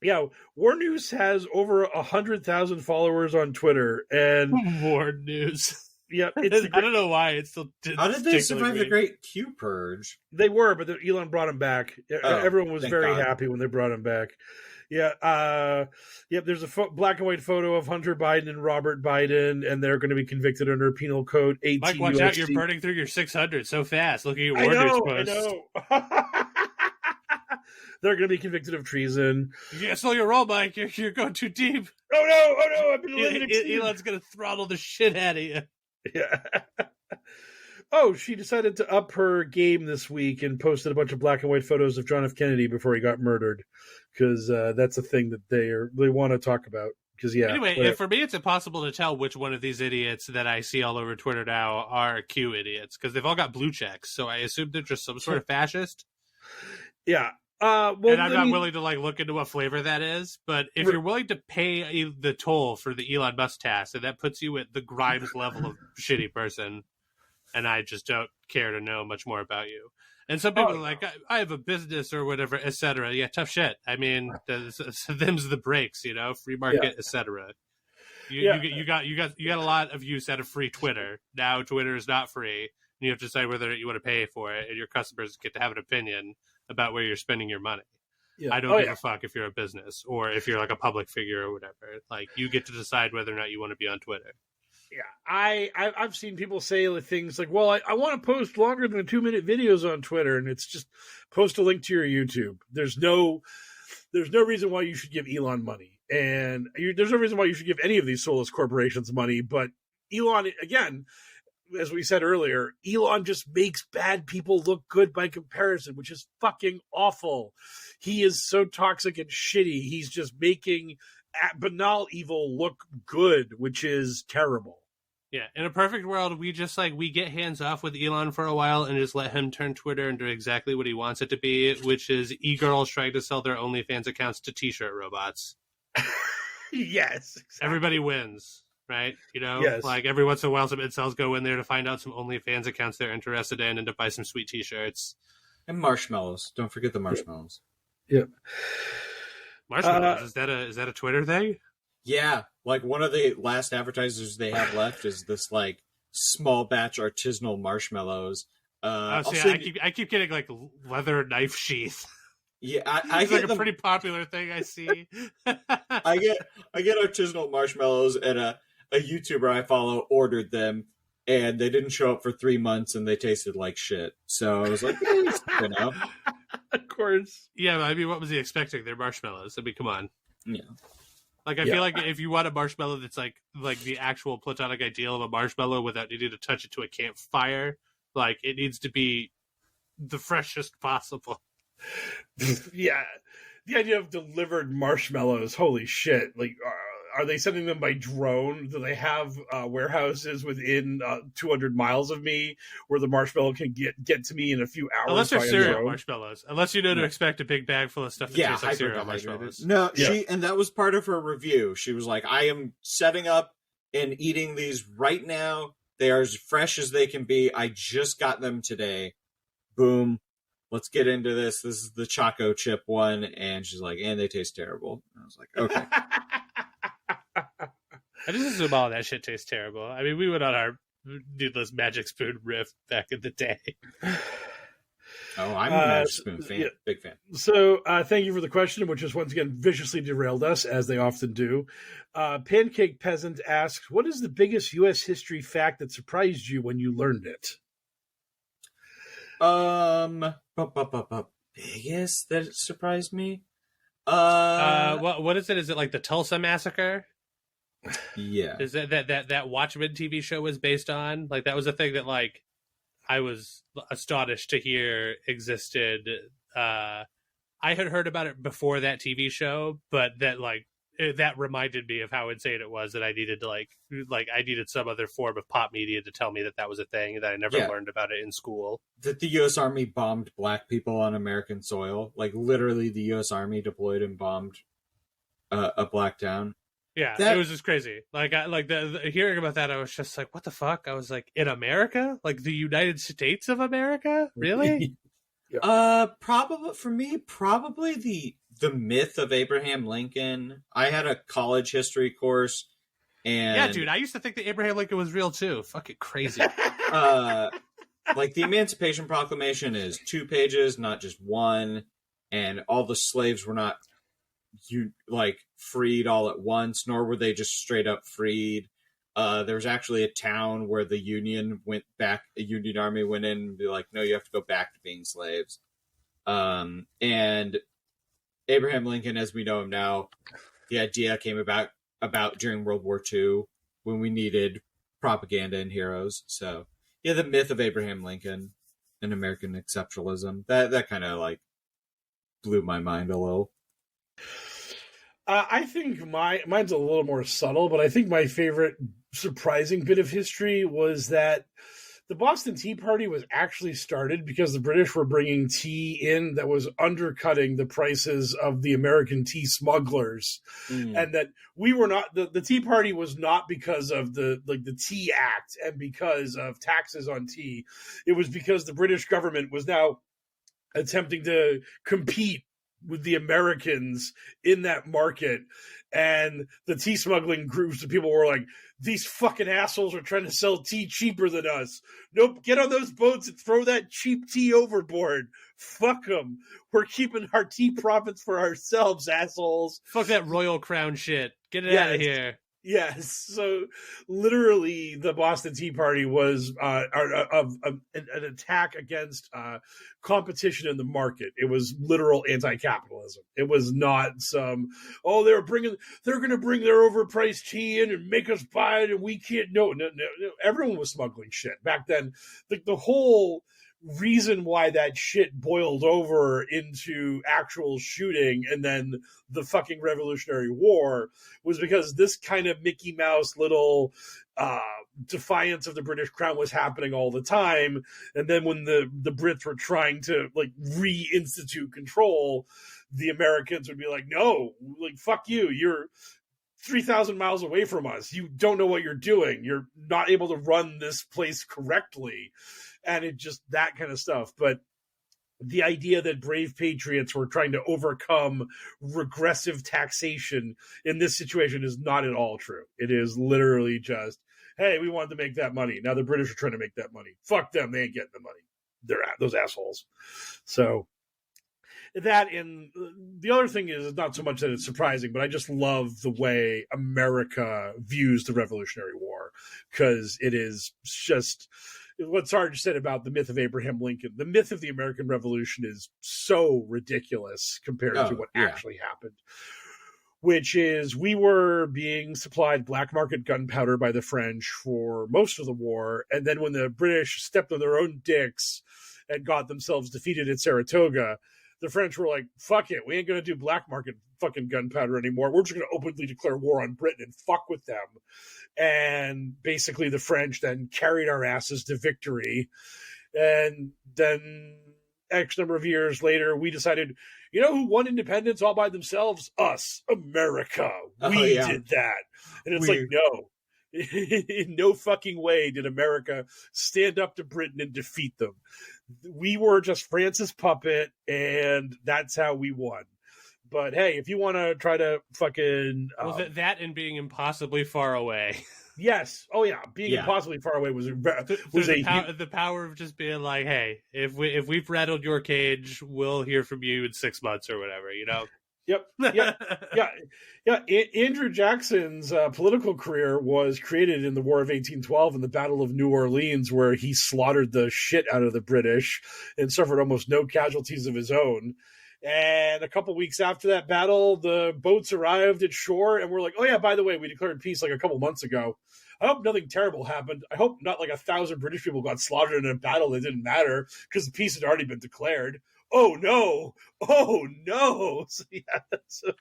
[SPEAKER 2] Yeah, War News has over 100,000 followers on Twitter, and
[SPEAKER 4] War News.
[SPEAKER 2] Yeah,
[SPEAKER 4] I don't know why it's still.
[SPEAKER 3] How did they survive the Great Q Purge?
[SPEAKER 2] They were, but Elon brought him back. Everyone was very happy when they brought him back. Yeah, there's a black and white photo of Hunter Biden and Robert Biden, and they're going to be convicted under Penal Code 18.
[SPEAKER 4] Mike, watch out! You're burning through your 600 so fast. Looking at War News posts.
[SPEAKER 2] I know. They're going to be convicted of treason.
[SPEAKER 4] You slow your roll, Mike. You're going too deep.
[SPEAKER 2] Oh no! I've been eliminated.
[SPEAKER 4] Elon's going to throttle the shit out of you.
[SPEAKER 2] Yeah. Oh, she decided to up her game this week and posted a bunch of black and white photos of John F. Kennedy before he got murdered, because that's a thing that they want to talk about. Because
[SPEAKER 4] anyway, for me, it's impossible to tell which one of these idiots that I see all over Twitter now are Q idiots, because they've all got blue checks. So I assume they're just some sort of fascist.
[SPEAKER 2] Yeah, Well,
[SPEAKER 4] and I'm not willing to like look into what flavor that is. But if you're willing to pay the toll for the Elon Musk task, and that puts you at the Grimes level of shitty person, and I just don't care to know much more about you. And some people are like, I have a business or whatever, etc. Yeah, tough shit. I mean, them's the breaks, you know, free market, etc. You got a lot of use out of free Twitter. Now Twitter is not free, and you have to decide whether you want to pay for it, and your customers get to have an opinion about where you're spending your money. I don't give a fuck if you're a business or if you're like a public figure or whatever. Like, you get to decide whether or not you want to be on Twitter.
[SPEAKER 2] Yeah, I've seen people say things like, well, I want to post longer than 2-minute videos on Twitter, and it's just post a link to your YouTube. There's no reason why you should give Elon money, and there's no reason why you should give any of these soulless corporations money. But Elon, again, as we said earlier, Elon just makes bad people look good by comparison, which is fucking awful. He is so toxic and shitty. He's just making banal evil look good, which is terrible.
[SPEAKER 4] Yeah, in a perfect world, we get hands off with Elon for a while and just let him turn Twitter into exactly what he wants it to be, which is e-girls trying to sell their OnlyFans accounts to t-shirt robots.
[SPEAKER 2] Yes. Exactly.
[SPEAKER 4] Everybody wins, right? You know,
[SPEAKER 2] yes.
[SPEAKER 4] Like every once in a while, some incels go in there to find out some OnlyFans accounts they're interested in and to buy some sweet t-shirts.
[SPEAKER 3] And marshmallows. Don't forget the marshmallows.
[SPEAKER 2] Yep.
[SPEAKER 4] Marshmallows, is that a Twitter thing?
[SPEAKER 3] Yeah, like one of the last advertisers they have left is this like small batch artisanal marshmallows.
[SPEAKER 4] I keep getting like leather knife sheath.
[SPEAKER 3] Yeah, I
[SPEAKER 4] it's
[SPEAKER 3] get
[SPEAKER 4] like
[SPEAKER 3] them,
[SPEAKER 4] a pretty popular thing I see.
[SPEAKER 3] I get artisanal marshmallows, and a YouTuber I follow ordered them, and they didn't show up for 3 months, and they tasted like shit. So I was like, you know,
[SPEAKER 2] of course.
[SPEAKER 4] Yeah, I mean, what was he expecting? They're marshmallows. I mean, come on.
[SPEAKER 3] Yeah.
[SPEAKER 4] Like, I feel like if you want a marshmallow that's like the actual platonic ideal of a marshmallow without needing to touch it to a campfire, like, it needs to be the freshest possible.
[SPEAKER 2] Yeah. The idea of delivered marshmallows, holy shit. Like, are they sending them by drone? Do they have warehouses within 200 miles of me where the marshmallow can get to me in a few hours?
[SPEAKER 4] Unless they're cereal marshmallows. Unless you know to expect a big bag full of stuff that tastes like cereal marshmallows.
[SPEAKER 3] No, and that was part of her review. She was like, I am setting up and eating these right now. They are as fresh as they can be. I just got them today. Boom. Let's get into this. This is the Choco Chip one. And she's like, and they taste terrible. And I was like, okay.
[SPEAKER 4] I just assume all that shit tastes terrible. I mean, we went on our needless Magic Spoon riff back in the day.
[SPEAKER 3] Oh, I'm a Magic Spoon fan. Yeah. Big fan.
[SPEAKER 2] So thank you for the question, which has once again viciously derailed us, as they often do. Pancake Peasant asks, what is the biggest U.S. history fact that surprised you when you learned it?
[SPEAKER 3] Biggest that surprised me?
[SPEAKER 4] What is it? Is it like the Tulsa Massacre?
[SPEAKER 3] Yeah.
[SPEAKER 4] Is that Watchmen TV show was based on? Like, that was a thing that, like, I was astonished to hear existed. I had heard about it before that TV show, but that, like, that reminded me of how insane it was that I needed to, like I needed some other form of pop media to tell me that was a thing, that I never learned about it in school.
[SPEAKER 3] That the U.S. Army bombed black people on American soil. Like, literally the U.S. Army deployed and bombed a black town.
[SPEAKER 4] Yeah, it was just crazy. Like, hearing about that, I was just like, what the fuck? I was like, in America? Like, the United States of America? Really?
[SPEAKER 3] Probably the myth of Abraham Lincoln. I had a college history course, and
[SPEAKER 4] yeah, dude, I used to think that Abraham Lincoln was real too. Fucking crazy.
[SPEAKER 3] Like, the Emancipation Proclamation is 2 pages, not just 1, and all the slaves were not freed all at once, nor were they just straight up freed. There was actually a town where the Union Army went in and be like, no, you have to go back to being slaves. And Abraham Lincoln, as we know him now, the idea came about during World War II, when we needed propaganda and heroes. So yeah, the myth of Abraham Lincoln and American exceptionalism, that kind of like blew my mind a little.
[SPEAKER 2] I think mine's a little more subtle, but I think my favorite surprising bit of history was that the Boston Tea Party was actually started because the British were bringing tea in that was undercutting the prices of the American tea smugglers, and that we were not the Tea Party was not because of the Tea Act and because of taxes on tea. It was because the British government was now attempting to compete with the Americans in that market. And the tea smuggling groups of people were like, these fucking assholes are trying to sell tea cheaper than us. Nope, get on those boats and throw that cheap tea overboard. Fuck them. We're keeping our tea profits for ourselves, assholes.
[SPEAKER 4] Fuck that Royal Crown shit. Get it out of here.
[SPEAKER 2] Yes. So literally the Boston Tea Party was an attack against competition in the market. It was literal anti-capitalism. It was not some, they're going to bring their overpriced tea in and make us buy it and we can't. No. Everyone was smuggling shit back then. The whole reason why that shit boiled over into actual shooting and then the fucking Revolutionary War was because this kind of Mickey Mouse little defiance of the British Crown was happening all the time. And then when the Brits were trying to reinstitute control, the Americans would be like, no, fuck you. You're 3,000 miles away from us. You don't know what you're doing. You're not able to run this place correctly. And it just that kind of stuff. But the idea that brave patriots were trying to overcome regressive taxation in this situation is not at all true. It is literally just, hey, we wanted to make that money. Now the British are trying to make that money. Fuck them. They ain't getting the money. They're those assholes. So that, and the other thing is not so much that it's surprising, but I just love the way America views the Revolutionary War, because it is just what Sarge said about the myth of Abraham Lincoln. The myth of the American Revolution is so ridiculous compared to what actually happened, which is we were being supplied black market gunpowder by the French for most of the war. And then when the British stepped on their own dicks and got themselves defeated at Saratoga, the French were like, fuck it, we ain't going to do black market fucking gunpowder anymore. We're just going to openly declare war on Britain and fuck with them. And basically the French then carried our asses to victory. And then X number of years later, we decided, you know who won independence all by themselves? Us, America. We did that. And it's no. In no fucking way did America stand up to Britain and defeat them. We were just France's puppet, and that's how we won. But hey, if you want to try to fucking
[SPEAKER 4] that and being impossibly far away.
[SPEAKER 2] Yes. Oh yeah, being impossibly far away was
[SPEAKER 4] the power of just being like, hey, if we've rattled your cage, we'll hear from you in 6 months or whatever, you know.
[SPEAKER 2] Yep. Yeah. Andrew Jackson's political career was created in the War of 1812 and the Battle of New Orleans, where he slaughtered the shit out of the British and suffered almost no casualties of his own. And a couple weeks after that battle, the boats arrived at shore, and we're like, oh yeah, by the way, we declared peace like a couple months ago. I hope nothing terrible happened. I hope not 1,000 British people got slaughtered in a battle that didn't matter because the peace had already been declared. Oh no! So,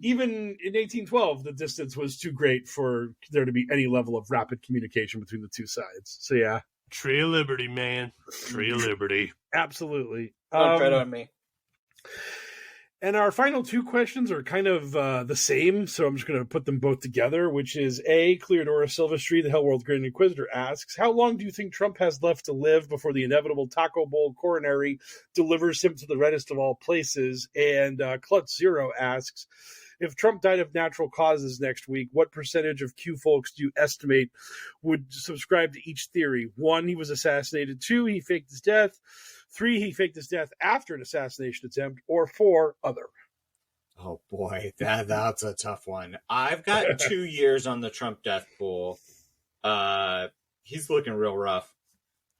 [SPEAKER 2] even in 1812, the distance was too great for there to be any level of rapid communication between the two sides. So yeah.
[SPEAKER 4] Tree of Liberty, man. Tree of Liberty.
[SPEAKER 2] Absolutely.
[SPEAKER 3] Don't tread on me.
[SPEAKER 2] And our final two questions are kind of the same, so I'm just going to put them both together, which is A, Cleodora Silvestri, the HellwQrld Grand Inquisitor, asks, how long do you think Trump has left to live before the inevitable Taco Bowl coronary delivers him to the reddest of all places? And Klutz Zero asks, if Trump died of natural causes next week, what percentage of Q folks do you estimate would subscribe to each theory? 1, he was assassinated. 2, he faked his death. 3, he faked his death after an assassination attempt. Or 4, other.
[SPEAKER 3] Oh boy, that's a tough one. I've got 2 years on the Trump death pool. He's looking real rough.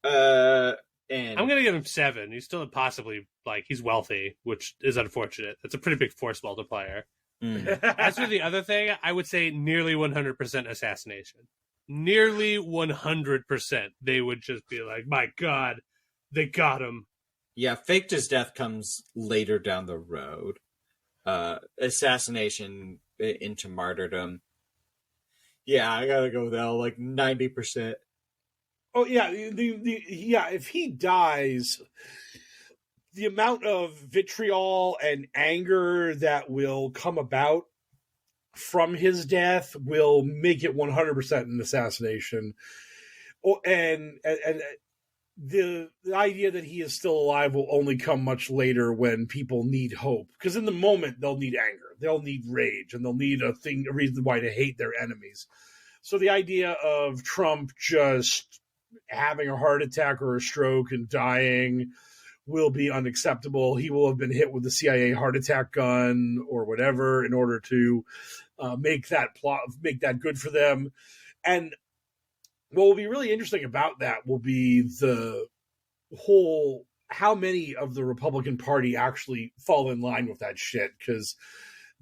[SPEAKER 3] And
[SPEAKER 4] I'm going to give him 7. He's still possibly, he's wealthy, which is unfortunate. That's a pretty big force multiplier. As for the other thing, I would say nearly 100% assassination. Nearly 100%. They would just be like, my God, they got him.
[SPEAKER 3] Yeah, faked his death comes later down the road. Assassination into martyrdom. Yeah, I gotta go with L, 90%.
[SPEAKER 2] Oh yeah, yeah. If he dies, the amount of vitriol and anger that will come about from his death will make it 100% an assassination. And the idea that he is still alive will only come much later when people need hope. Because in the moment, they'll need anger, they'll need rage, and they'll need a reason why to hate their enemies. So the idea of Trump just having a heart attack or a stroke and dying will be unacceptable. He will have been hit with the CIA heart attack gun or whatever in order to make that good for them. And what will be really interesting about that will be the whole how many of the Republican Party actually fall in line with that shit, because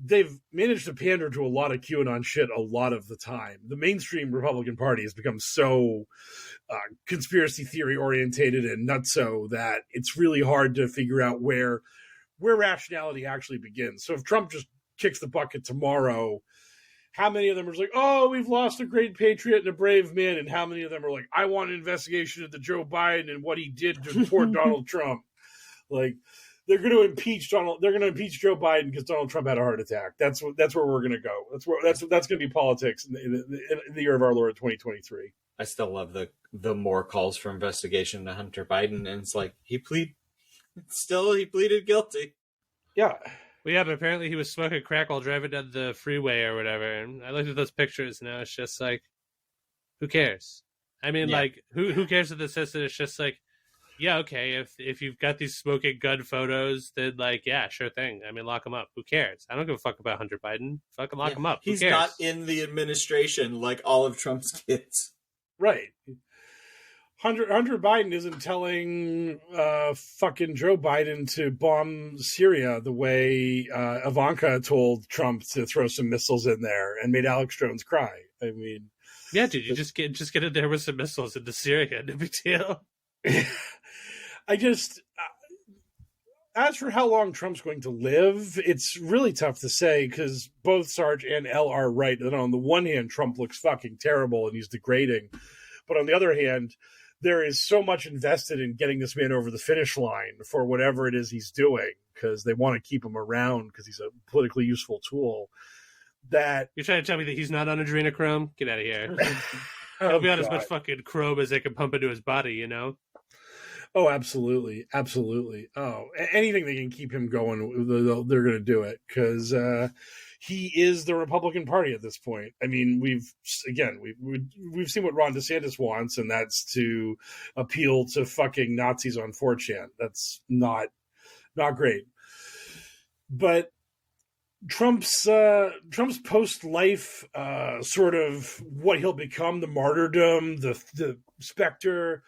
[SPEAKER 2] they've managed to pander to a lot of QAnon shit a lot of the time. The mainstream Republican Party has become so conspiracy theory orientated and nutso that it's really hard to figure out where rationality actually begins. So if Trump just kicks the bucket tomorrow, how many of them are like, oh, we've lost a great patriot and a brave man? And how many of them are like, I want an investigation into Joe Biden and what he did to poor Donald Trump? Like, they're going to impeach Joe Biden because Donald Trump had a heart attack. That's where we're going to go. That's going to be politics in the year of our Lord 2023.
[SPEAKER 3] I still love the more calls for investigation to Hunter Biden, and it's like he pleaded guilty.
[SPEAKER 2] Yeah.
[SPEAKER 4] Well, yeah, but apparently he was smoking crack while driving down the freeway or whatever. And I looked at those pictures, and now it's just like, who cares? I mean, like, who cares if the system? It's just like, yeah, okay, if you've got these smoking gun photos, then, like, yeah, sure thing. I mean, lock him up. Who cares? I don't give a fuck about Hunter Biden. Fucking lock him up. Who
[SPEAKER 3] He's
[SPEAKER 4] cares?
[SPEAKER 3] not in the administration like all of Trump's kids.
[SPEAKER 2] Right. Hunter Biden isn't telling fucking Joe Biden to bomb Syria the way Ivanka told Trump to throw some missiles in there and made Alex Jones cry. I mean,
[SPEAKER 4] yeah, dude, you just get in there with some missiles into Syria. No big deal.
[SPEAKER 2] I just, as for how long Trump's going to live, it's really tough to say because both Sarge and L are right. And on the one hand, Trump looks fucking terrible and he's degrading, but on the other hand, there is so much invested in getting this man over the finish line for whatever it is he's doing because they want to keep him around because he's a politically useful tool. That
[SPEAKER 4] you're trying to tell me that he's not on adrenochrome? Get out of here. He'll be on as much fucking chrome as they can pump into his body, you know?
[SPEAKER 2] Oh, absolutely. Absolutely. Oh, anything they can keep him going, they're going to do it because he is the Republican Party at this point. I mean, we've seen what Ron DeSantis wants, and that's to appeal to fucking Nazis on 4chan. That's not great. But Trump's post-life sort of what he'll become, the martyrdom, the specter.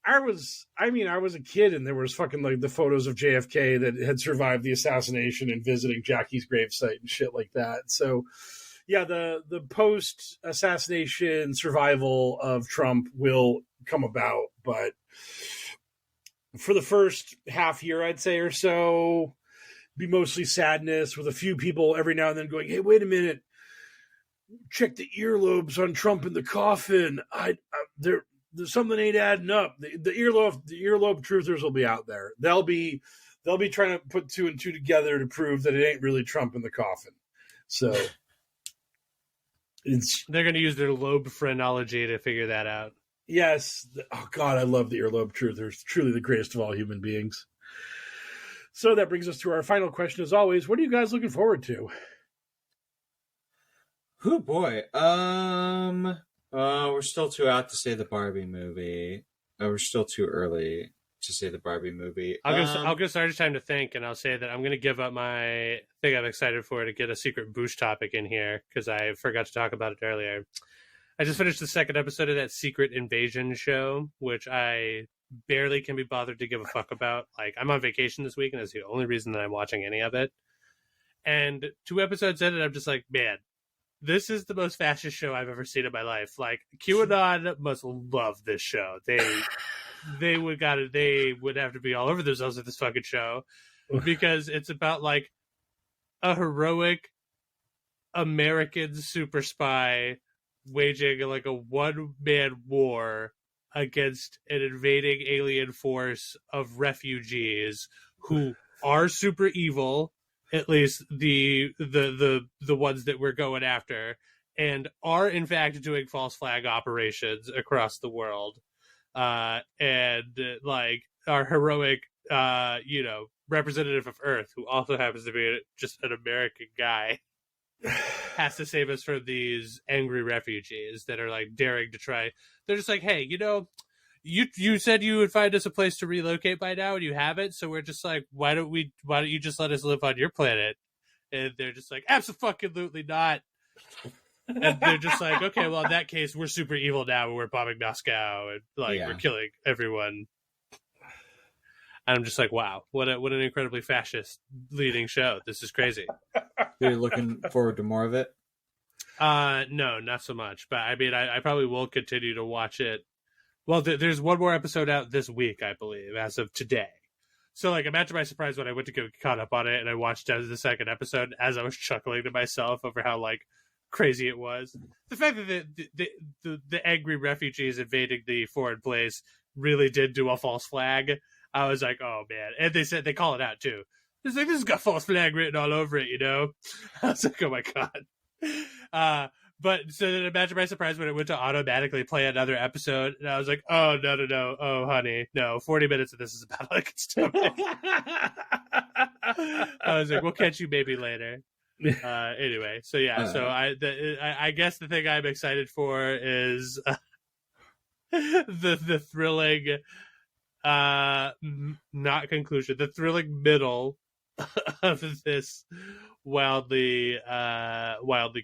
[SPEAKER 2] I was a kid and there was fucking like the photos of JFK that had survived the assassination and visiting Jackie's gravesite and shit like that. So yeah, the post assassination survival of Trump will come about, but for the first half year, I'd say or so, be mostly sadness with a few people every now and then going, hey, wait a minute, check the earlobes on Trump in the coffin. There's something ain't adding up. The earlobe truthers will be out there. They'll be trying to put two and two together to prove that it ain't really Trump in the coffin. So
[SPEAKER 4] they're going to use their lobe phrenology to figure that out.
[SPEAKER 2] Yes. Oh God, I love the earlobe truthers. Truly the greatest of all human beings. So that brings us to our final question as always. What are you guys looking forward to?
[SPEAKER 3] Oh boy. We're still too out to say the Barbie movie. We're still too early to say the Barbie movie.
[SPEAKER 4] I'll give Sarge time to think, and I'll say that I'm going to give up my thing I'm excited for to get a secret Bush topic in here because I forgot to talk about it earlier. I just finished the second episode of that Secret Invasion show, which I barely can be bothered to give a fuck about. Like, I'm on vacation this week, and that's the only reason that I'm watching any of it. And 2 episodes in, and I'm just like, man, this is the most fascist show I've ever seen in my life. Like, QAnon must love this show. They would have to be all over themselves at this fucking show because it's about like a heroic American super spy waging like a one-man war against an invading alien force of refugees who are super evil, at least the ones that we're going after, and are in fact doing false flag operations across the world, and like our heroic representative of Earth, who also happens to be just an American guy, has to save us from these angry refugees that are like daring to try. They're just like, hey, you said you would find us a place to relocate by now, and you haven't. So we're just like, why don't you just let us live on your planet? And they're just like, absolutely not. And they're just like, okay, well, in that case, we're super evil now, and we're bombing Moscow, and we're killing everyone. And I'm just like, wow, what an incredibly fascist leading show. This is crazy.
[SPEAKER 3] You're looking forward to more of it?
[SPEAKER 4] No, not so much. But I mean, I probably will continue to watch it. Well, there's one more episode out this week, I believe, as of today. So, like, imagine my surprise when I went to get caught up on it, and I watched the second episode as I was chuckling to myself over how, like, crazy it was. The fact that the angry refugees invading the foreign place really did do a false flag, I was like, oh, man. And they call it out, too. It's like, this has got false flag written all over it, I was like, oh, my God. But so then imagine my surprise when it went to automatically play another episode, and I was like, oh, no. Oh, honey. No, 40 minutes of this is about like stomach. I was like, we'll catch you maybe later. Anyway, so yeah, so I guess the thing I'm excited for is the thrilling, not conclusion, the thrilling middle of this wildly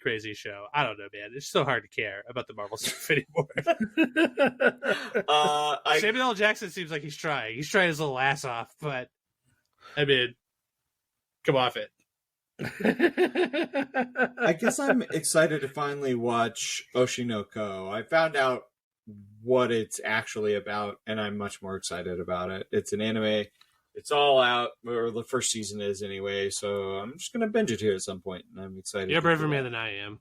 [SPEAKER 4] crazy show. I don't know, man. It's so hard to care about the Marvel stuff anymore. Samuel L. Jackson seems like he's trying. He's trying his little ass off, but I mean, come off it.
[SPEAKER 3] I guess I'm excited to finally watch Oshinoko. I found out what it's actually about, and I'm much more excited about it. It's an anime. It's all out, or the first season is anyway, so I'm just going to binge it here at some point, and I'm excited.
[SPEAKER 4] You're a braver man than I am.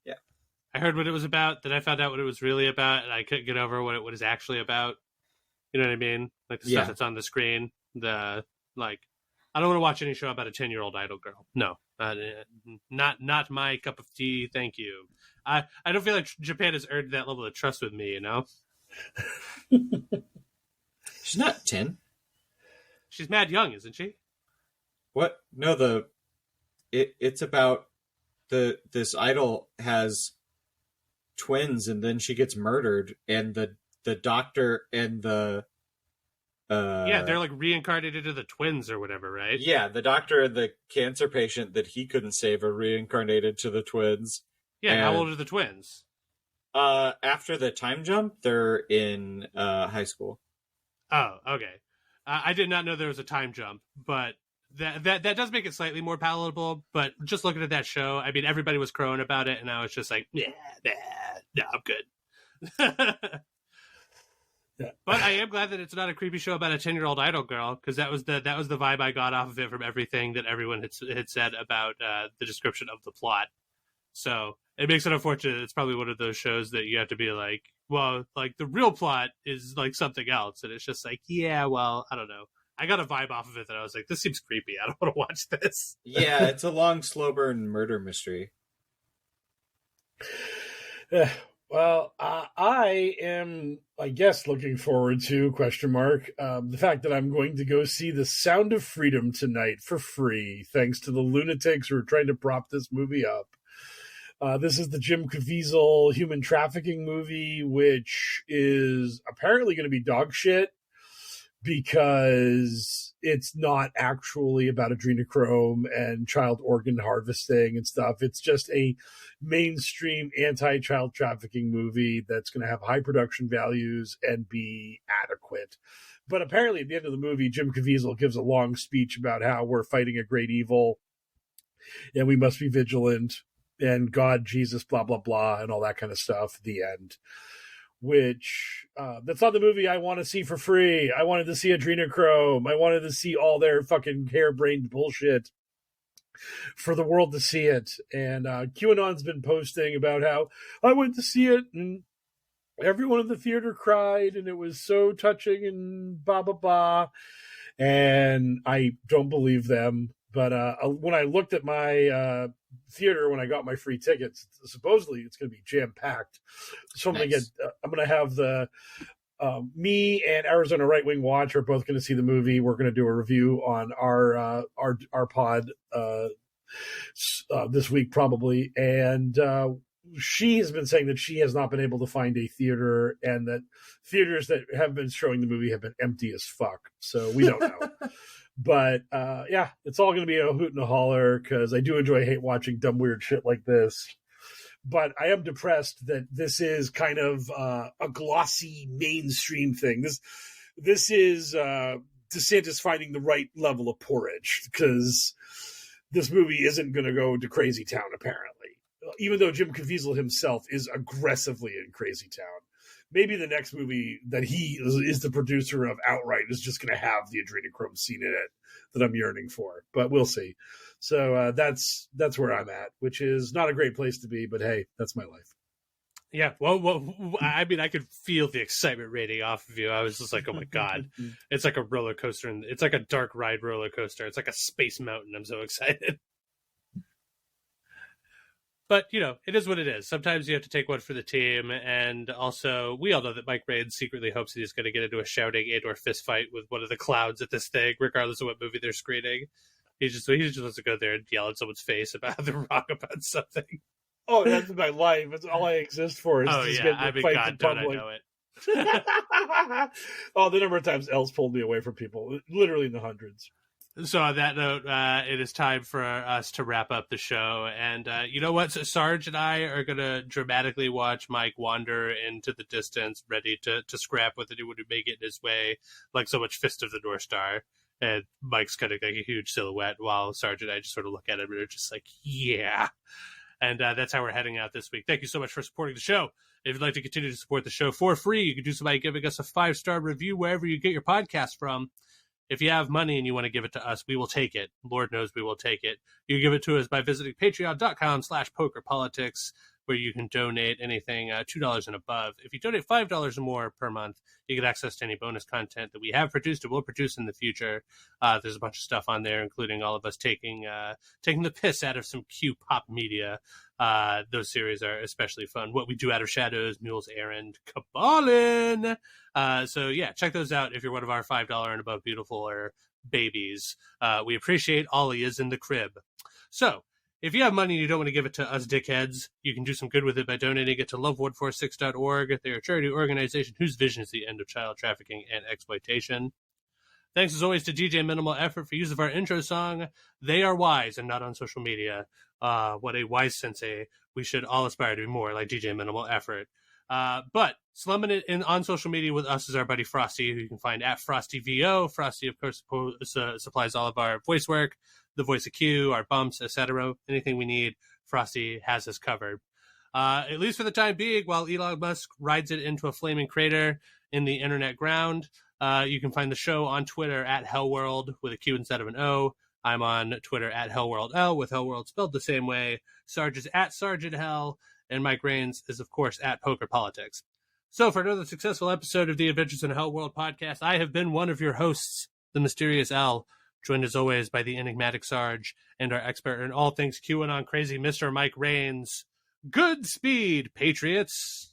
[SPEAKER 3] Yeah.
[SPEAKER 4] I heard what it was about, then I found out what it was really about, and I couldn't get over what it was actually about. You know what I mean? Like the stuff that's on the screen. I don't want to watch any show about a 10-year-old idol girl. No. Not my cup of tea, thank you. I don't feel like Japan has earned that level of trust with me,
[SPEAKER 3] She's not 10.
[SPEAKER 4] She's mad young, isn't she?
[SPEAKER 3] What? No, it's about this idol has twins, and then she gets murdered, and the doctor and the
[SPEAKER 4] they're like reincarnated into the twins or whatever, right?
[SPEAKER 3] Yeah, the doctor and the cancer patient that he couldn't save are reincarnated to the twins.
[SPEAKER 4] Yeah, and how old are the twins?
[SPEAKER 3] After the time jump, they're in high school.
[SPEAKER 4] Oh, okay. I did not know there was a time jump, but that does make it slightly more palatable. But just looking at that show, I mean, everybody was crowing about it, and I was just like, no, I'm good.
[SPEAKER 2] Yeah.
[SPEAKER 4] But I am glad that it's not a creepy show about a 10-year-old idol girl, because that was the vibe I got off of it from everything that everyone had said about the description of the plot. So it makes it unfortunate. It's probably one of those shows that you have to be like, well, like the real plot is like something else, and it's just like, yeah, well, I don't know. I got a vibe off of it that I was like, this seems creepy. I don't want to watch this.
[SPEAKER 3] Yeah, it's a long, slow burn murder mystery.
[SPEAKER 2] Well, I am, I guess, looking forward to, the fact that I'm going to go see The Sound of Freedom tonight for free, thanks to the lunatics who are trying to prop this movie up. This is the Jim Caviezel human trafficking movie, which is apparently going to be dog shit because it's not actually about adrenochrome and child organ harvesting and stuff. It's just a mainstream anti-child trafficking movie that's going to have high production values and be adequate. But apparently at the end of the movie, Jim Caviezel gives a long speech about how we're fighting a great evil and we must be vigilant and God, Jesus, blah, blah, blah, and all that kind of stuff. The end. Which, that's not the movie I want to see for free. I wanted to see adrenochrome. I wanted to see all their fucking harebrained bullshit for the world to see it. And QAnon's been posting about how I went to see it and everyone in the theater cried, and it was so touching, and blah blah blah. And I don't believe them. But when I looked at my theater when I got my free tickets, supposedly it's going to be jam packed. So I'm going to have the me and Arizona Right Wing Watch are both going to see the movie. We're going to do a review on our pod this week probably, and she has been saying that she has not been able to find a theater, and that theaters that have been showing the movie have been empty as fuck. So we don't know. But yeah, it's all going to be a hoot and a holler, because I do hate watching dumb, weird shit like this. But I am depressed that this is kind of a glossy mainstream thing. This is DeSantis finding the right level of porridge, because this movie isn't going to go to Crazy Town, apparently. Even though Jim Caviezel himself is aggressively in Crazy Town. Maybe the next movie that he is the producer of outright is just going to have the adrenochrome scene in it that I'm yearning for. But we'll see. So that's where I'm at, which is not a great place to be. But hey, that's my life.
[SPEAKER 4] Yeah, well, I mean, I could feel the excitement radiating off of you. I was just like, oh my God. It's like a roller coaster. And it's like a dark ride roller coaster. It's like a space mountain. I'm so excited. But, you know, it is what it is. Sometimes you have to take one for the team. And also, we all know that Mike Raines secretly hopes that he's going to get into a shouting and or fist fight with one of the clowns at this thing, regardless of what movie they're screening. He just wants to go there and yell at someone's face about how they're wrong about something.
[SPEAKER 2] Oh, that's my life. That's all I exist for. Is just getting
[SPEAKER 4] I mean,
[SPEAKER 2] fights
[SPEAKER 4] God,
[SPEAKER 2] in
[SPEAKER 4] don't I
[SPEAKER 2] public.
[SPEAKER 4] know it.
[SPEAKER 2] Oh, the number of times Els pulled me away from people, literally in the hundreds.
[SPEAKER 4] So on that note, it is time for us to wrap up the show. And you know what? So Sarge and I are going to dramatically watch Mike wander into the distance, ready to scrap with anyone who may get in his way, like so much Fist of the North Star. And Mike's kind of like a huge silhouette, while Sarge and I just sort of look at him and are just like, yeah. And that's how we're heading out this week. Thank you so much for supporting the show. If you'd like to continue to support the show for free, you can do so by giving us a 5-star review wherever you get your podcast from. If you have money and you want to give it to us, we will take it. Lord knows we will take it. You can give it to us by visiting patreon.com/pokerpolitics, where you can donate anything $2 and above. If you donate $5 or more per month, you get access to any bonus content that we have produced or will produce in the future. There's a bunch of stuff on there, including all of us taking the piss out of some Q-pop media. Those series are especially fun. What We Do Out of Shadows, Mule's Errand, Kabbalin. So yeah, check those out if you're one of our $5 and above beautiful or babies. We appreciate Ollie is in the crib. So if you have money and you don't want to give it to us dickheads, you can do some good with it by donating it to love146.org. They're a charity organization whose vision is the end of child trafficking and exploitation. Thanks as always to DJ Minimal Effort for use of our intro song, They Are Wise and Not on Social Media. What a wise sensei. We should all aspire to be more like DJ Minimal Effort. But slumming it in on social media with us is our buddy Frosty, who you can find at FrostyVO. Frosty, of course, supplies all of our voice work, the voice of Q, our bumps, etc. Anything we need, Frosty has us covered. At least for the time being, while Elon Musk rides it into a flaming crater in the internet ground. You can find the show on Twitter at HellwQrld with a Q instead of an O. I'm on Twitter at HellwQrldL with HellwQrld spelled the same way. Sarge is at SargeInHell. And Mike Raines is, of course, at Poker Politics. So for another successful episode of the Adventures in HellwQrld podcast, I have been one of your hosts, the mysterious L, joined as always by the enigmatic Sarge and our expert in all things QAnon crazy, Mr. Mike Raines. Good speed, Patriots!